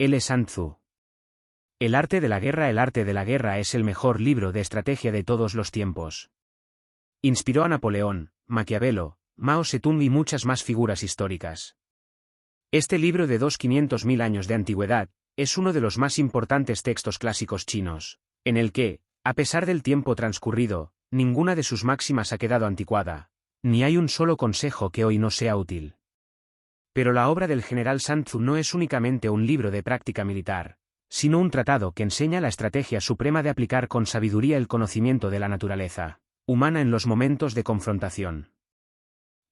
L. Sun Tzu. El arte de la guerra. El arte de la guerra es el mejor libro de estrategia de todos los tiempos. Inspiró a Napoleón, Maquiavelo, Mao Zedong y muchas más figuras históricas. Este libro de 500.000 años de antigüedad, es uno de los más importantes textos clásicos chinos, en el que, a pesar del tiempo transcurrido, ninguna de sus máximas ha quedado anticuada, ni hay un solo consejo que hoy no sea útil. Pero la obra del general Sun Tzu no es únicamente un libro de práctica militar, sino un tratado que enseña la estrategia suprema de aplicar con sabiduría el conocimiento de la naturaleza humana en los momentos de confrontación.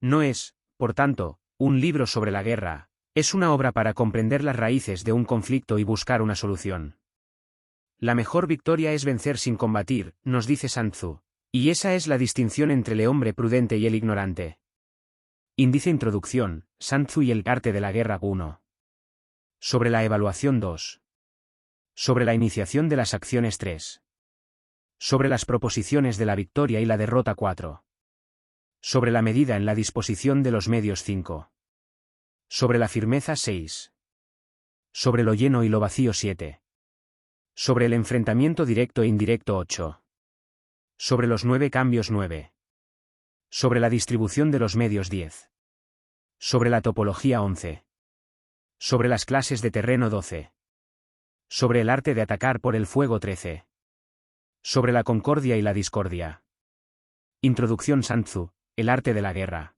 No es, por tanto, un libro sobre la guerra, es una obra para comprender las raíces de un conflicto y buscar una solución. La mejor victoria es vencer sin combatir, nos dice Sun Tzu, y esa es la distinción entre el hombre prudente y el ignorante. Índice Introducción, Sun Tzu y el arte de la guerra 1. Sobre la evaluación 2. Sobre la iniciación de las acciones 3. Sobre las proposiciones de la victoria y la derrota 4. Sobre la medida en la disposición de los medios 5. Sobre la firmeza 6. Sobre lo lleno y lo vacío 7. Sobre el enfrentamiento directo e indirecto 8. Sobre los 9 cambios 9. Sobre la distribución de los medios 10. Sobre la topología 11. Sobre las clases de terreno 12. Sobre el arte de atacar por el fuego 13. Sobre la concordia y la discordia. Introducción. Sun Tzu, el arte de la guerra.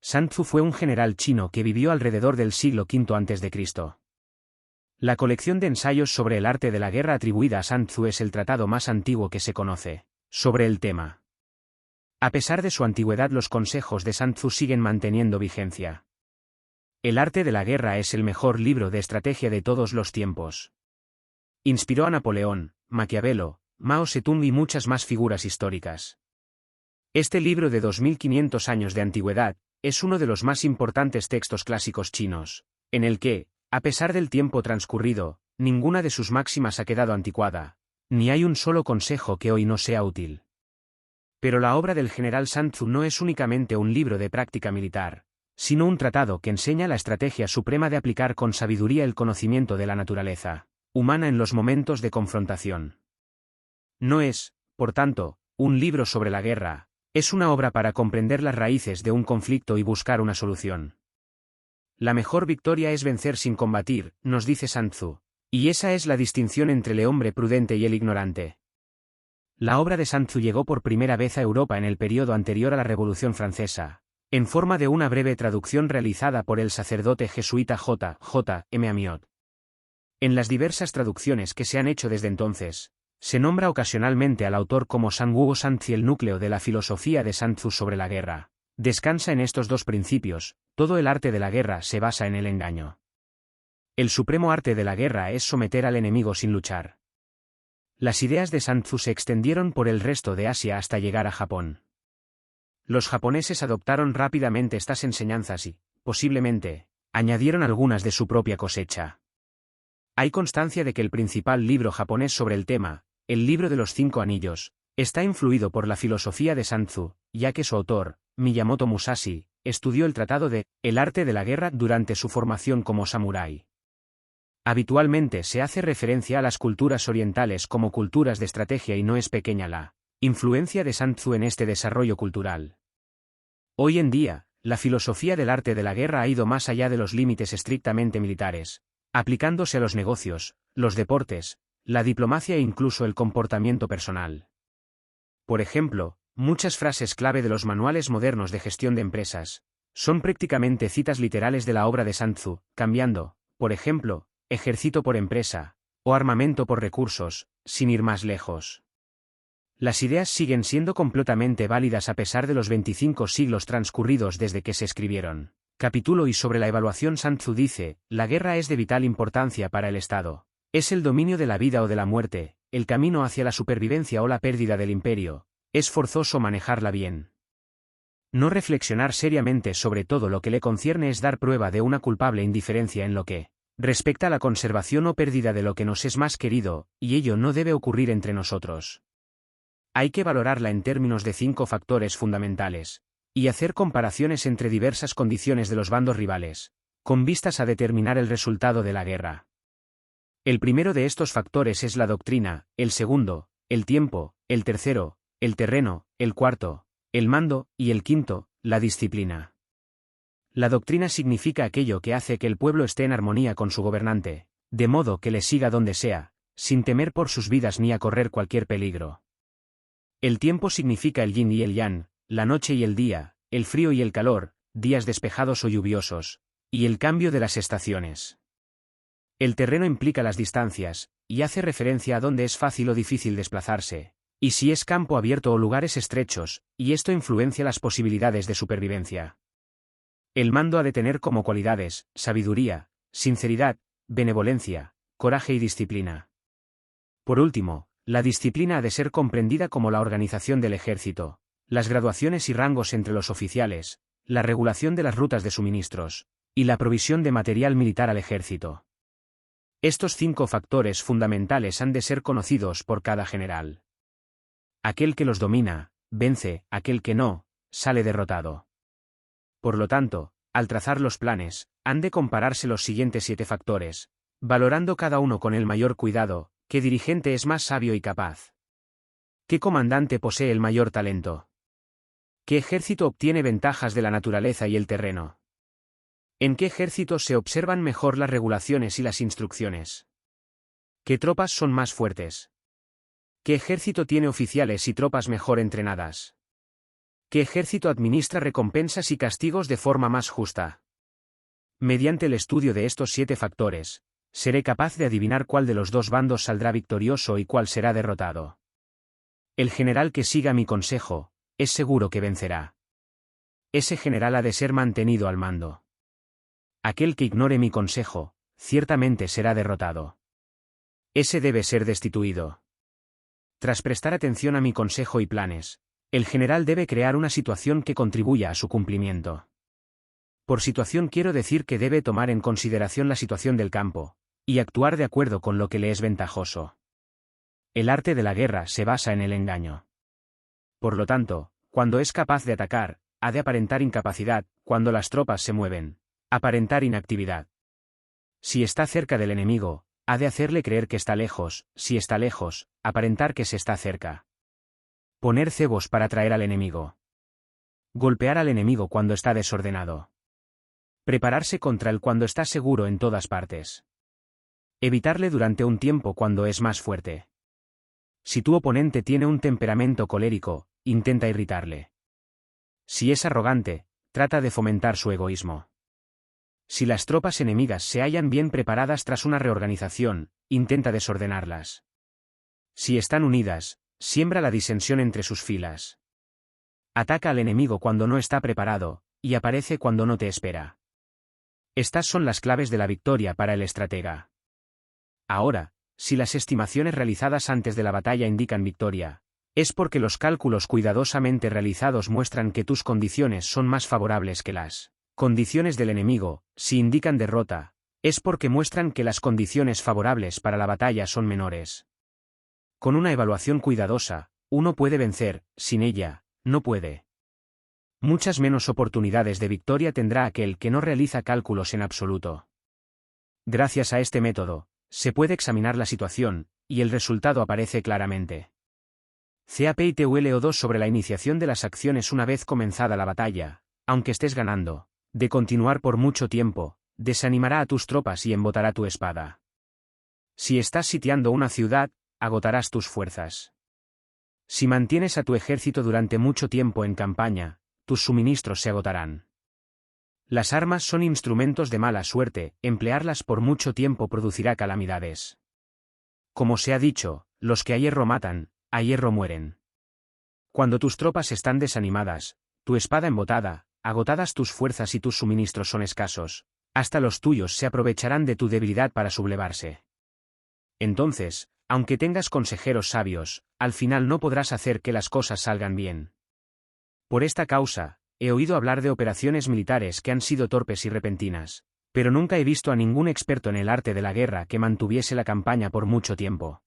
Sun Tzu fue un general chino que vivió alrededor del siglo V a.C. La colección de ensayos sobre el arte de la guerra atribuida a Sun Tzu es el tratado más antiguo que se conoce sobre el tema. A pesar de su antigüedad, los consejos de Sun Tzu siguen manteniendo vigencia. El arte de la guerra es el mejor libro de estrategia de todos los tiempos. Inspiró a Napoleón, Maquiavelo, Mao Zedong y muchas más figuras históricas. Este libro de 2500 años de antigüedad, es uno de los más importantes textos clásicos chinos, en el que, a pesar del tiempo transcurrido, ninguna de sus máximas ha quedado anticuada, ni hay un solo consejo que hoy no sea útil. Pero la obra del general Sun Tzu no es únicamente un libro de práctica militar, sino un tratado que enseña la estrategia suprema de aplicar con sabiduría el conocimiento de la naturaleza humana en los momentos de confrontación. No es, por tanto, un libro sobre la guerra, es una obra para comprender las raíces de un conflicto y buscar una solución. La mejor victoria es vencer sin combatir, nos dice Sun Tzu, y esa es la distinción entre el hombre prudente y el ignorante. La obra de Sun Tzu llegó por primera vez a Europa en el período anterior a la Revolución Francesa, en forma de una breve traducción realizada por el sacerdote jesuita J. M. Amiot. En las diversas traducciones que se han hecho desde entonces, se nombra ocasionalmente al autor como Sanguo Sun Tzu. El núcleo de la filosofía de Sun Tzu sobre la guerra descansa en estos dos principios: todo el arte de la guerra se basa en el engaño. El supremo arte de la guerra es someter al enemigo sin luchar. Las ideas de Sun Tzu se extendieron por el resto de Asia hasta llegar a Japón. Los japoneses adoptaron rápidamente estas enseñanzas y, posiblemente, añadieron algunas de su propia cosecha. Hay constancia de que el principal libro japonés sobre el tema, el Libro de los 5 Anillos, está influido por la filosofía de Sun Tzu, ya que su autor, Miyamoto Musashi, estudió el tratado de El arte de la guerra durante su formación como samurái. Habitualmente se hace referencia a las culturas orientales como culturas de estrategia y no es pequeña la influencia de Sun Tzu en este desarrollo cultural. Hoy en día, la filosofía del arte de la guerra ha ido más allá de los límites estrictamente militares, aplicándose a los negocios, los deportes, la diplomacia e incluso el comportamiento personal. Por ejemplo, muchas frases clave de los manuales modernos de gestión de empresas son prácticamente citas literales de la obra de Sun Tzu, cambiando, por ejemplo, ejército por empresa, o armamento por recursos, sin ir más lejos. Las ideas siguen siendo completamente válidas a pesar de los 25 siglos transcurridos desde que se escribieron. Capítulo y sobre la evaluación. Sun Tzu dice, la guerra es de vital importancia para el Estado. Es el dominio de la vida o de la muerte, el camino hacia la supervivencia o la pérdida del imperio. Es forzoso manejarla bien. No reflexionar seriamente sobre todo lo que le concierne es dar prueba de una culpable indiferencia en lo que respecta a la conservación o pérdida de lo que nos es más querido, y ello no debe ocurrir entre nosotros. Hay que valorarla en términos de 5 factores fundamentales, y hacer comparaciones entre diversas condiciones de los bandos rivales, con vistas a determinar el resultado de la guerra. El primero de estos factores es la doctrina, el segundo, el tiempo, el tercero, el terreno, el cuarto, el mando, y el quinto, la disciplina. La doctrina significa aquello que hace que el pueblo esté en armonía con su gobernante, de modo que le siga donde sea, sin temer por sus vidas ni a correr cualquier peligro. El tiempo significa el yin y el yang, la noche y el día, el frío y el calor, días despejados o lluviosos, y el cambio de las estaciones. El terreno implica las distancias, y hace referencia a dónde es fácil o difícil desplazarse, y si es campo abierto o lugares estrechos, y esto influencia las posibilidades de supervivencia. El mando ha de tener como cualidades, sabiduría, sinceridad, benevolencia, coraje y disciplina. Por último, la disciplina ha de ser comprendida como la organización del ejército, las graduaciones y rangos entre los oficiales, la regulación de las rutas de suministros, y la provisión de material militar al ejército. Estos 5 factores fundamentales han de ser conocidos por cada general. Aquel que los domina, vence; aquel que no, sale derrotado. Por lo tanto, al trazar los planes, han de compararse los siguientes 7 factores, valorando cada uno con el mayor cuidado: ¿qué dirigente es más sabio y capaz? ¿Qué comandante posee el mayor talento? ¿Qué ejército obtiene ventajas de la naturaleza y el terreno? ¿En qué ejército se observan mejor las regulaciones y las instrucciones? ¿Qué tropas son más fuertes? ¿Qué ejército tiene oficiales y tropas mejor entrenadas? ¿Qué ejército administra recompensas y castigos de forma más justa? Mediante el estudio de estos 7 factores, seré capaz de adivinar cuál de los 2 bandos saldrá victorioso y cuál será derrotado. El general que siga mi consejo, es seguro que vencerá. Ese general ha de ser mantenido al mando. Aquel que ignore mi consejo, ciertamente será derrotado. Ese debe ser destituido. Tras prestar atención a mi consejo y planes, el general debe crear una situación que contribuya a su cumplimiento. Por situación quiero decir que debe tomar en consideración la situación del campo, y actuar de acuerdo con lo que le es ventajoso. El arte de la guerra se basa en el engaño. Por lo tanto, cuando es capaz de atacar, ha de aparentar incapacidad; cuando las tropas se mueven, aparentar inactividad. Si está cerca del enemigo, ha de hacerle creer que está lejos; si está lejos, aparentar que se está cerca. Poner cebos para atraer al enemigo. Golpear al enemigo cuando está desordenado. Prepararse contra él cuando está seguro en todas partes. Evitarle durante un tiempo cuando es más fuerte. Si tu oponente tiene un temperamento colérico, intenta irritarle. Si es arrogante, trata de fomentar su egoísmo. Si las tropas enemigas se hallan bien preparadas tras una reorganización, intenta desordenarlas. Si están unidas, siembra la disensión entre sus filas. Ataca al enemigo cuando no está preparado, y aparece cuando no te espera. Estas son las claves de la victoria para el estratega. Ahora, si las estimaciones realizadas antes de la batalla indican victoria, es porque los cálculos cuidadosamente realizados muestran que tus condiciones son más favorables que las condiciones del enemigo; si indican derrota, es porque muestran que las condiciones favorables para la batalla son menores. Con una evaluación cuidadosa, uno puede vencer; sin ella, no puede. Muchas menos oportunidades de victoria tendrá aquel que no realiza cálculos en absoluto. Gracias a este método, se puede examinar la situación, y el resultado aparece claramente. CAPITULO2 sobre la iniciación de las acciones una vez comenzada la batalla, aunque estés ganando, de continuar por mucho tiempo, desanimará a tus tropas y embotará tu espada. Si estás sitiando una ciudad, agotarás tus fuerzas. Si mantienes a tu ejército durante mucho tiempo en campaña, tus suministros se agotarán. Las armas son instrumentos de mala suerte; emplearlas por mucho tiempo producirá calamidades. Como se ha dicho, los que a hierro matan, a hierro mueren. Cuando tus tropas están desanimadas, tu espada embotada, agotadas tus fuerzas y tus suministros son escasos, hasta los tuyos se aprovecharán de tu debilidad para sublevarse. Entonces, aunque tengas consejeros sabios, al final no podrás hacer que las cosas salgan bien. Por esta causa, he oído hablar de operaciones militares que han sido torpes y repentinas, pero nunca he visto a ningún experto en el arte de la guerra que mantuviese la campaña por mucho tiempo.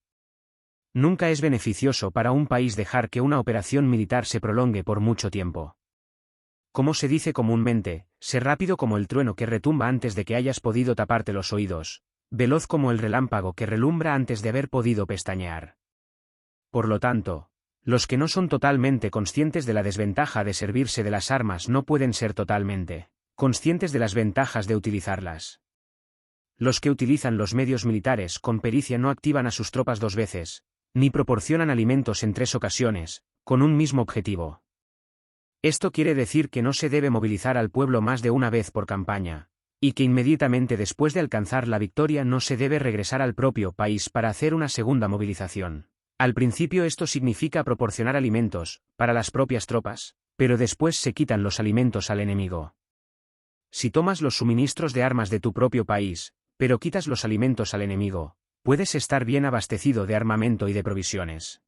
Nunca es beneficioso para un país dejar que una operación militar se prolongue por mucho tiempo. Como se dice comúnmente, sé rápido como el trueno que retumba antes de que hayas podido taparte los oídos. veloz como el relámpago que relumbra antes de haber podido pestañear. Por lo tanto, los que no son totalmente conscientes de la desventaja de servirse de las armas no pueden ser totalmente conscientes de las ventajas de utilizarlas. Los que utilizan los medios militares con pericia no activan a sus tropas 2 veces, ni proporcionan alimentos en 3 ocasiones, con un mismo objetivo. Esto quiere decir que no se debe movilizar al pueblo más de una vez por campaña, y que inmediatamente después de alcanzar la victoria no se debe regresar al propio país para hacer una segunda movilización. Al principio esto significa proporcionar alimentos, para las propias tropas, pero después se quitan los alimentos al enemigo. Si tomas los suministros de armas de tu propio país, pero quitas los alimentos al enemigo, puedes estar bien abastecido de armamento y de provisiones.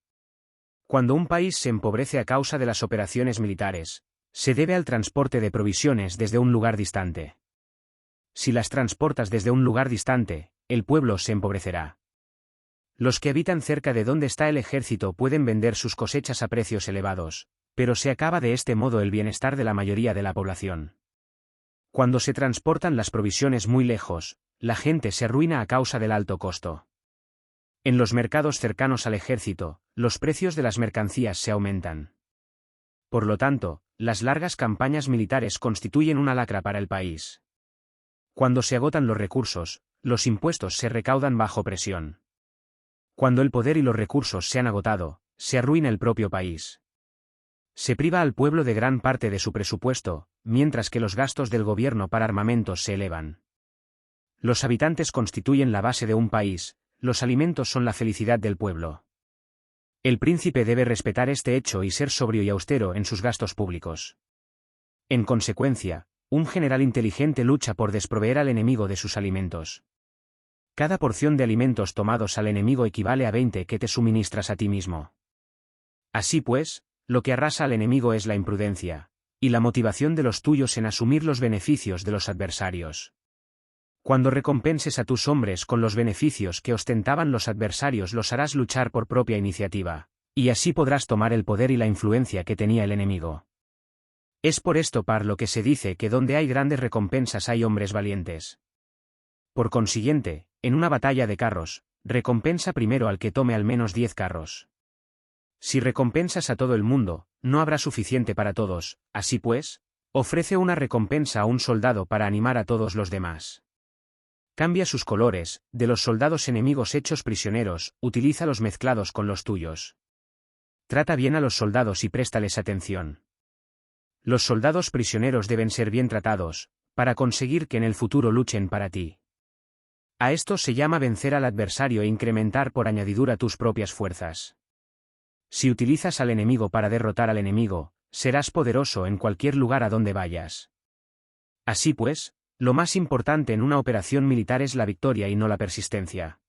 Cuando un país se empobrece a causa de las operaciones militares, se debe al transporte de provisiones desde un lugar distante. Si las transportas desde un lugar distante, el pueblo se empobrecerá. Los que habitan cerca de donde está el ejército pueden vender sus cosechas a precios elevados, pero se acaba de este modo el bienestar de la mayoría de la población. Cuando se transportan las provisiones muy lejos, la gente se arruina a causa del alto costo. En los mercados cercanos al ejército, los precios de las mercancías se aumentan. Por lo tanto, las largas campañas militares constituyen una lacra para el país. Cuando se agotan los recursos, los impuestos se recaudan bajo presión. Cuando el poder y los recursos se han agotado, se arruina el propio país. Se priva al pueblo de gran parte de su presupuesto, mientras que los gastos del gobierno para armamentos se elevan. Los habitantes constituyen la base de un país, los alimentos son la felicidad del pueblo. El príncipe debe respetar este hecho y ser sobrio y austero en sus gastos públicos. En consecuencia, un general inteligente lucha por desproveer al enemigo de sus alimentos. Cada porción de alimentos tomados al enemigo equivale a 20 que te suministras a ti mismo. Así pues, lo que arrasa al enemigo es la imprudencia, y la motivación de los tuyos en asumir los beneficios de los adversarios. Cuando recompenses a tus hombres con los beneficios que ostentaban los adversarios los harás luchar por propia iniciativa, y así podrás tomar el poder y la influencia que tenía el enemigo. Es por esto par lo que se dice que donde hay grandes recompensas hay hombres valientes. Por consiguiente, en una batalla de carros, recompensa primero al que tome al menos 10 carros. Si recompensas a todo el mundo, no habrá suficiente para todos, así pues, ofrece una recompensa a un soldado para animar a todos los demás. Cambia sus colores, de los soldados enemigos hechos prisioneros, utilízalos mezclados con los tuyos. Trata bien a los soldados y préstales atención. Los soldados prisioneros deben ser bien tratados, para conseguir que en el futuro luchen para ti. A esto se llama vencer al adversario e incrementar por añadidura tus propias fuerzas. Si utilizas al enemigo para derrotar al enemigo, serás poderoso en cualquier lugar a donde vayas. Así pues, lo más importante en una operación militar es la victoria y no la persistencia.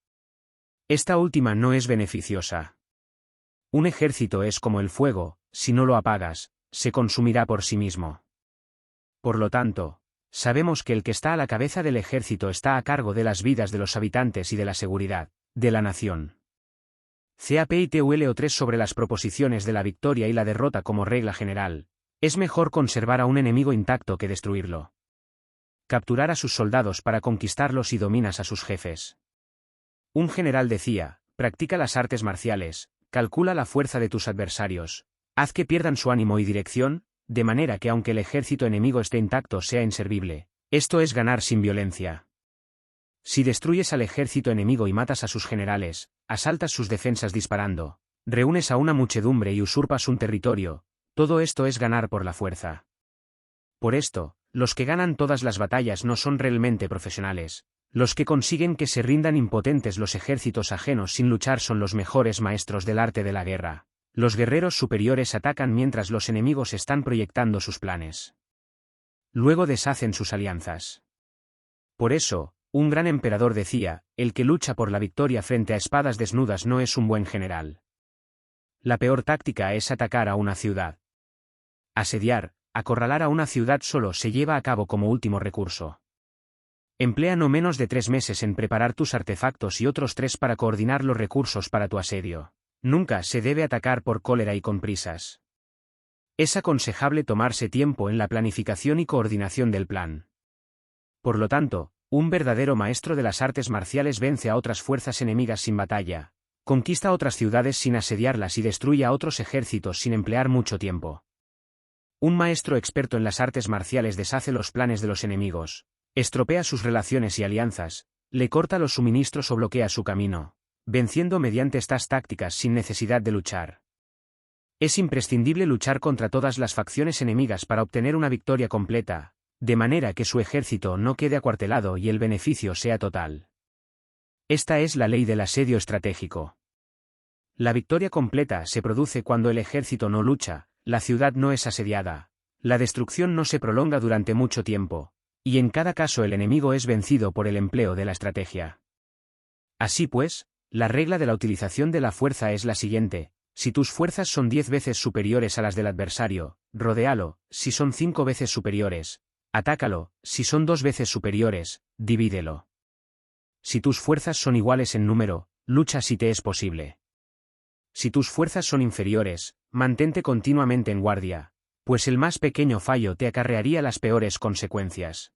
Esta última no es beneficiosa. Un ejército es como el fuego, si no lo apagas, se consumirá por sí mismo. Por lo tanto, sabemos que el que está a la cabeza del ejército está a cargo de las vidas de los habitantes y de la seguridad de la nación. CAPITULO3 sobre las proposiciones de la victoria y la derrota como regla general. Es mejor conservar a un enemigo intacto que destruirlo. Capturar a sus soldados para conquistarlos y dominas a sus jefes. Un general decía, practica las artes marciales, calcula la fuerza de tus adversarios, haz que pierdan su ánimo y dirección, de manera que aunque el ejército enemigo esté intacto sea inservible. Esto es ganar sin violencia. Si destruyes al ejército enemigo y matas a sus generales, asaltas sus defensas disparando, reúnes a una muchedumbre y usurpas un territorio, todo esto es ganar por la fuerza. Por esto, los que ganan todas las batallas no son realmente profesionales, los que consiguen que se rindan impotentes los ejércitos ajenos sin luchar son los mejores maestros del arte de la guerra. Los guerreros superiores atacan mientras los enemigos están proyectando sus planes. Luego deshacen sus alianzas. Por eso, un gran emperador decía, el que lucha por la victoria frente a espadas desnudas no es un buen general. La peor táctica es atacar a una ciudad. Asediar, acorralar a una ciudad solo se lleva a cabo como último recurso. Emplea no menos de 3 meses en preparar tus artefactos y otros 3 para coordinar los recursos para tu asedio. Nunca se debe atacar por cólera y con prisas. Es aconsejable tomarse tiempo en la planificación y coordinación del plan. Por lo tanto, Un verdadero maestro de las artes marciales vence a otras fuerzas enemigas sin batalla, conquista otras ciudades sin asediarlas y destruye a otros ejércitos sin emplear mucho tiempo. Un maestro experto en las artes marciales deshace los planes de los enemigos, estropea sus relaciones y alianzas, le corta los suministros o bloquea su camino, venciendo mediante estas tácticas sin necesidad de luchar. Es imprescindible luchar contra todas las facciones enemigas para obtener una victoria completa, de manera que su ejército no quede acuartelado y el beneficio sea total. Esta es la ley del asedio estratégico. La victoria completa se produce cuando el ejército no lucha, la ciudad no es asediada, la destrucción no se prolonga durante mucho tiempo, y en cada caso el enemigo es vencido por el empleo de la estrategia. Así pues, la regla de la utilización de la fuerza es la siguiente: si tus fuerzas son 10 veces superiores a las del adversario, rodéalo; si son 5 veces superiores, atácalo; si son 2 veces superiores, divídelo. Si tus fuerzas son iguales en número, lucha si te es posible. Si tus fuerzas son inferiores, mantente continuamente en guardia, pues el más pequeño fallo te acarrearía las peores consecuencias.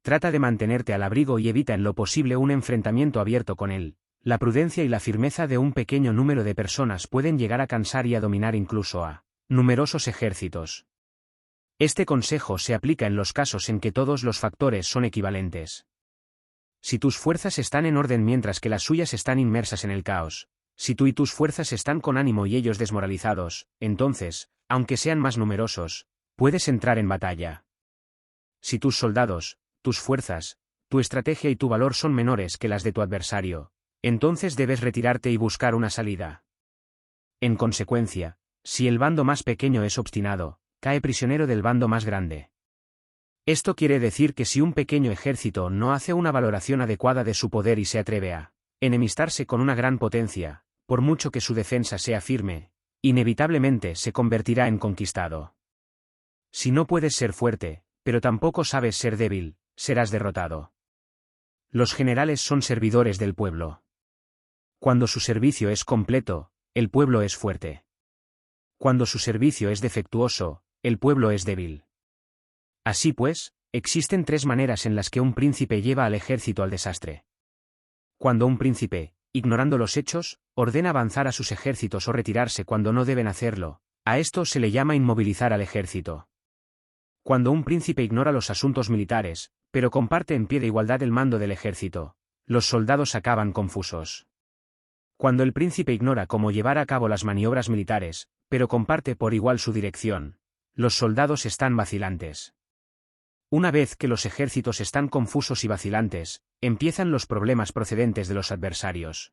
Trata de mantenerte al abrigo y evita en lo posible un enfrentamiento abierto con él. La prudencia y la firmeza de un pequeño número de personas pueden llegar a cansar y a dominar incluso a numerosos ejércitos. Este consejo se aplica en los casos en que todos los factores son equivalentes. Si tus fuerzas están en orden mientras que las suyas están inmersas en el caos, si tú y tus fuerzas están con ánimo y ellos desmoralizados, entonces, aunque sean más numerosos, puedes entrar en batalla. Si tus soldados, tus fuerzas, tu estrategia y tu valor son menores que las de tu adversario, entonces debes retirarte y buscar una salida. En consecuencia, si el bando más pequeño es obstinado, cae prisionero del bando más grande. Esto quiere decir que si un pequeño ejército no hace una valoración adecuada de su poder y se atreve a enemistarse con una gran potencia, por mucho que su defensa sea firme, inevitablemente se convertirá en conquistado. Si no puedes ser fuerte, pero tampoco sabes ser débil, serás derrotado. Los generales son servidores del pueblo. Cuando su servicio es completo, el pueblo es fuerte. Cuando su servicio es defectuoso, el pueblo es débil. Así pues, existen 3 maneras en las que un príncipe lleva al ejército al desastre. Cuando un príncipe, ignorando los hechos, ordena avanzar a sus ejércitos o retirarse cuando no deben hacerlo, a esto se le llama inmovilizar al ejército. Cuando un príncipe ignora los asuntos militares, pero comparte en pie de igualdad el mando del ejército, los soldados acaban confusos. Cuando el príncipe ignora cómo llevar a cabo las maniobras militares, pero comparte por igual su dirección, los soldados están vacilantes. Una vez que los ejércitos están confusos y vacilantes, empiezan los problemas procedentes de los adversarios.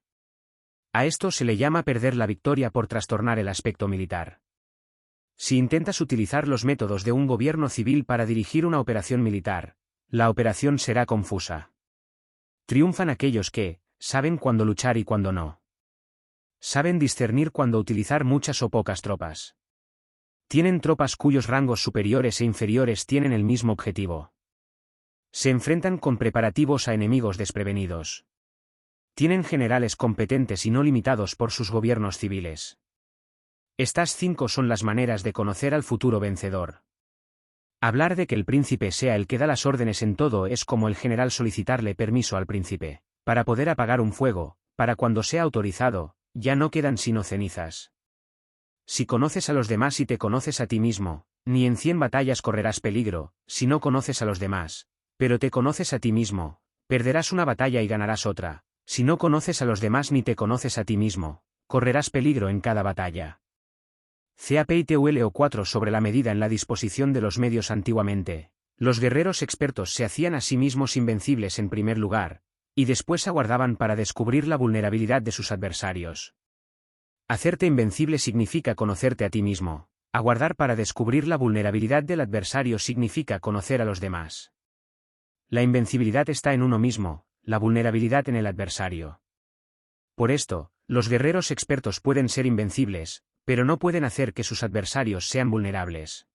A esto se le llama perder la victoria por trastornar el aspecto militar. Si intentas utilizar los métodos de un gobierno civil para dirigir una operación militar, la operación será confusa. Triunfan aquellos que saben cuándo luchar y cuándo no. Saben discernir cuándo utilizar muchas o pocas tropas. Tienen tropas cuyos rangos superiores e inferiores tienen el mismo objetivo. Se enfrentan con preparativos a enemigos desprevenidos. Tienen generales competentes y no limitados por sus gobiernos civiles. Estas 5 son las maneras de conocer al futuro vencedor. Hablar de que el príncipe sea el que da las órdenes en todo es como el general solicitarle permiso al príncipe, para poder apagar un fuego, para cuando sea autorizado, ya no quedan sino cenizas. Si conoces a los demás y te conoces a ti mismo, ni en 100 batallas correrás peligro; si no conoces a los demás, pero te conoces a ti mismo, perderás una batalla y ganarás otra; si no conoces a los demás ni te conoces a ti mismo, correrás peligro en cada batalla. CAPITULO 4 sobre la medida en la disposición de los medios. Antiguamente, los guerreros expertos se hacían a sí mismos invencibles en primer lugar, y después aguardaban para descubrir la vulnerabilidad de sus adversarios. Hacerte invencible significa conocerte a ti mismo; aguardar para descubrir la vulnerabilidad del adversario significa conocer a los demás. La invencibilidad está en uno mismo, la vulnerabilidad en el adversario. Por esto, los guerreros expertos pueden ser invencibles, pero no pueden hacer que sus adversarios sean vulnerables.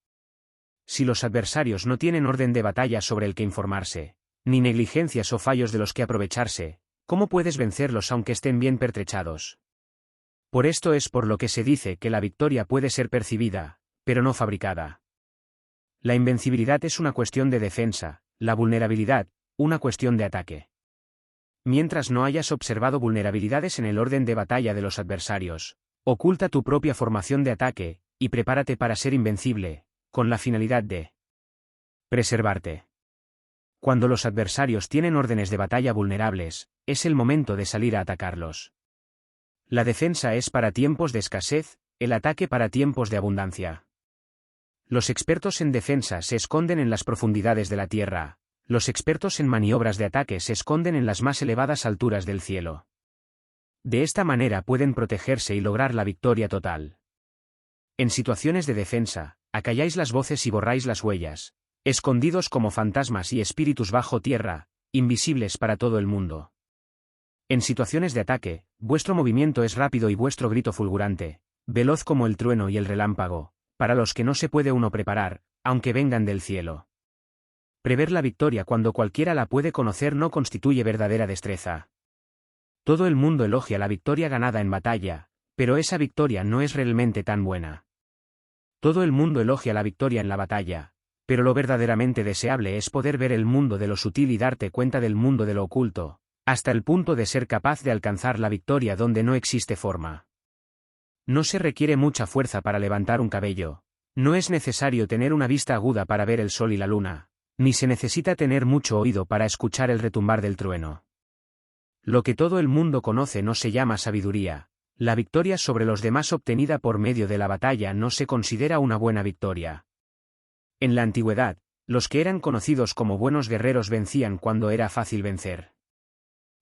Si los adversarios no tienen orden de batalla sobre el que informarse, ni negligencias o fallos de los que aprovecharse, ¿cómo puedes vencerlos aunque estén bien pertrechados? Por esto es por lo que se dice que la victoria puede ser percibida, pero no fabricada. La invencibilidad es una cuestión de defensa, la vulnerabilidad, una cuestión de ataque. Mientras no hayas observado vulnerabilidades en el orden de batalla de los adversarios, oculta tu propia formación de ataque, y prepárate para ser invencible, con la finalidad de preservarte. Cuando los adversarios tienen órdenes de batalla vulnerables, es el momento de salir a atacarlos. La defensa es para tiempos de escasez, el ataque para tiempos de abundancia. Los expertos en defensa se esconden en las profundidades de la tierra, los expertos en maniobras de ataque se esconden en las más elevadas alturas del cielo. De esta manera pueden protegerse y lograr la victoria total. En situaciones de defensa, acalláis las voces y borráis las huellas, escondidos como fantasmas y espíritus bajo tierra, invisibles para todo el mundo. En situaciones de ataque, vuestro movimiento es rápido y vuestro grito fulgurante, veloz como el trueno y el relámpago, para los que no se puede uno preparar, aunque vengan del cielo. Prever la victoria cuando cualquiera la puede conocer no constituye verdadera destreza. Todo el mundo elogia la victoria ganada en batalla, pero esa victoria no es realmente tan buena. Todo el mundo elogia la victoria en la batalla, pero lo verdaderamente deseable es poder ver el mundo de lo sutil y darte cuenta del mundo de lo oculto, hasta el punto de ser capaz de alcanzar la victoria donde no existe forma. No se requiere mucha fuerza para levantar un cabello, no es necesario tener una vista aguda para ver el sol y la luna, ni se necesita tener mucho oído para escuchar el retumbar del trueno. Lo que todo el mundo conoce no se llama sabiduría, la victoria sobre los demás obtenida por medio de la batalla no se considera una buena victoria. En la antigüedad, los que eran conocidos como buenos guerreros vencían cuando era fácil vencer.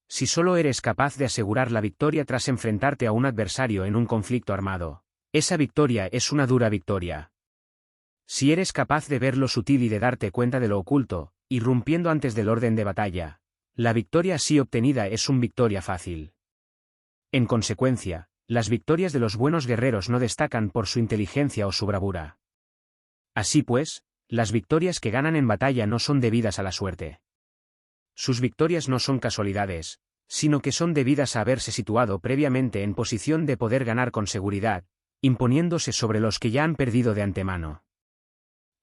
Si solo eres capaz de asegurar la victoria tras enfrentarte a un adversario en un conflicto armado, esa victoria es una dura victoria. Si eres capaz de ver lo sutil y de darte cuenta de lo oculto, irrumpiendo antes del orden de batalla, la victoria así obtenida es una victoria fácil. En consecuencia, las victorias de los buenos guerreros no destacan por su inteligencia o su bravura. Así pues, las victorias que ganan en batalla no son debidas a la suerte. Sus victorias no son casualidades, sino que son debidas a haberse situado previamente en posición de poder ganar con seguridad, imponiéndose sobre los que ya han perdido de antemano.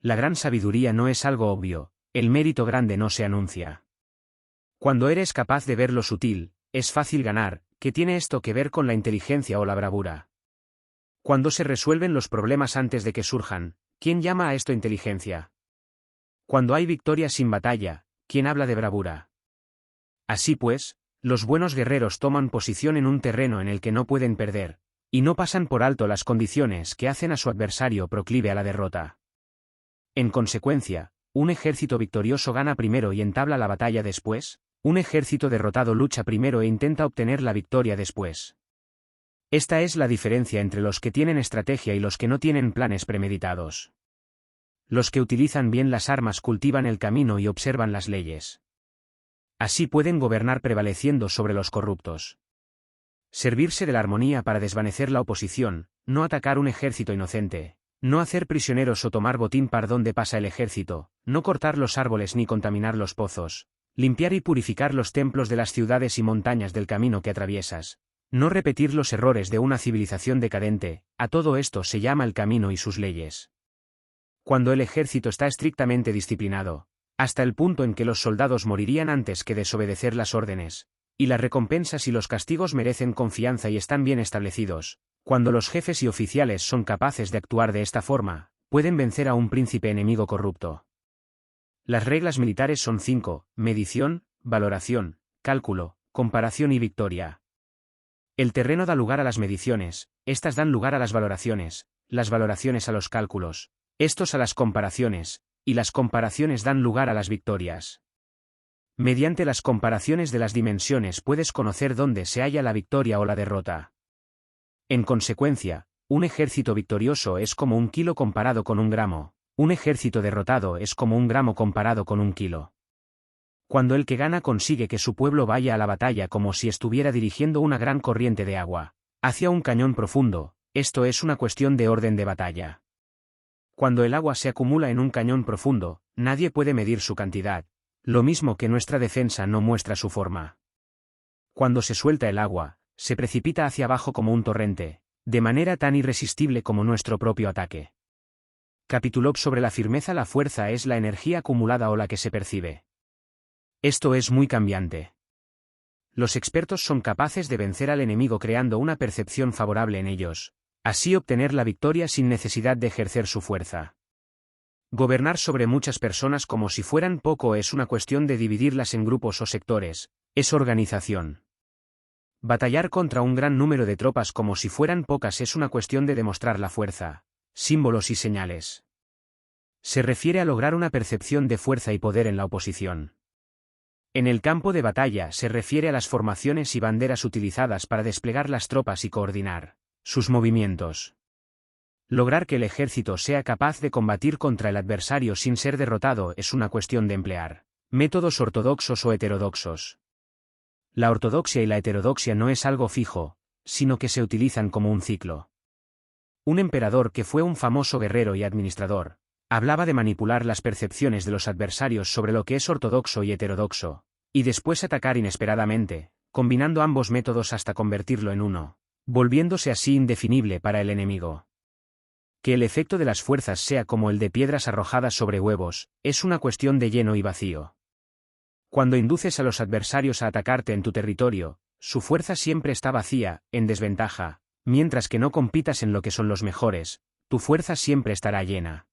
La gran sabiduría no es algo obvio, el mérito grande no se anuncia. Cuando eres capaz de ver lo sutil, es fácil ganar, ¿qué tiene esto que ver con la inteligencia o la bravura? Cuando se resuelven los problemas antes de que surjan, ¿quién llama a esto inteligencia? Cuando hay victoria sin batalla, ¿quién habla de bravura? Así pues, los buenos guerreros toman posición en un terreno en el que no pueden perder, y no pasan por alto las condiciones que hacen a su adversario proclive a la derrota. En consecuencia, un ejército victorioso gana primero y entabla la batalla después, un ejército derrotado lucha primero e intenta obtener la victoria después. Esta es la diferencia entre los que tienen estrategia y los que no tienen planes premeditados. Los que utilizan bien las armas cultivan el camino y observan las leyes. Así pueden gobernar prevaleciendo sobre los corruptos. Servirse de la armonía para desvanecer la oposición, no atacar un ejército inocente, no hacer prisioneros o tomar botín por donde pasa el ejército, no cortar los árboles ni contaminar los pozos, limpiar y purificar los templos de las ciudades y montañas del camino que atraviesas, no repetir los errores de una civilización decadente, a todo esto se llama el camino y sus leyes. Cuando el ejército está estrictamente disciplinado, hasta el punto en que los soldados morirían antes que desobedecer las órdenes, y las recompensas y los castigos merecen confianza y están bien establecidos, cuando los jefes y oficiales son capaces de actuar de esta forma, pueden vencer a un príncipe enemigo corrupto. Las reglas militares son 5: medición, valoración, cálculo, comparación y victoria. El terreno da lugar a las mediciones, estas dan lugar a las valoraciones a los cálculos, estos a las comparaciones, y las comparaciones dan lugar a las victorias. Mediante las comparaciones de las dimensiones puedes conocer dónde se halla la victoria o la derrota. En consecuencia, un ejército victorioso es como un kilo comparado con un gramo, un ejército derrotado es como un gramo comparado con un kilo. Cuando el que gana consigue que su pueblo vaya a la batalla como si estuviera dirigiendo una gran corriente de agua hacia un cañón profundo, esto es una cuestión de orden de batalla. Cuando el agua se acumula en un cañón profundo, nadie puede medir su cantidad, lo mismo que nuestra defensa no muestra su forma. Cuando se suelta el agua, se precipita hacia abajo como un torrente, de manera tan irresistible como nuestro propio ataque. Capítulo sobre la firmeza. La fuerza es la energía acumulada o la que se percibe. Esto es muy cambiante. Los expertos son capaces de vencer al enemigo creando una percepción favorable en ellos, así obtener la victoria sin necesidad de ejercer su fuerza. Gobernar sobre muchas personas como si fueran poco es una cuestión de dividirlas en grupos o sectores, es organización. Batallar contra un gran número de tropas como si fueran pocas es una cuestión de demostrar la fuerza, símbolos y señales. Se refiere a lograr una percepción de fuerza y poder en la oposición. En el campo de batalla se refiere a las formaciones y banderas utilizadas para desplegar las tropas y coordinar sus movimientos. Lograr que el ejército sea capaz de combatir contra el adversario sin ser derrotado es una cuestión de emplear métodos ortodoxos o heterodoxos. La ortodoxia y la heterodoxia no es algo fijo, sino que se utilizan como un ciclo. Un emperador que fue un famoso guerrero y administrador, hablaba de manipular las percepciones de los adversarios sobre lo que es ortodoxo y heterodoxo, y después atacar inesperadamente, combinando ambos métodos hasta convertirlo en uno, volviéndose así indefinible para el enemigo. Que el efecto de las fuerzas sea como el de piedras arrojadas sobre huevos, es una cuestión de lleno y vacío. Cuando induces a los adversarios a atacarte en tu territorio, su fuerza siempre está vacía, en desventaja, mientras que no compitas en lo que son los mejores, tu fuerza siempre estará llena.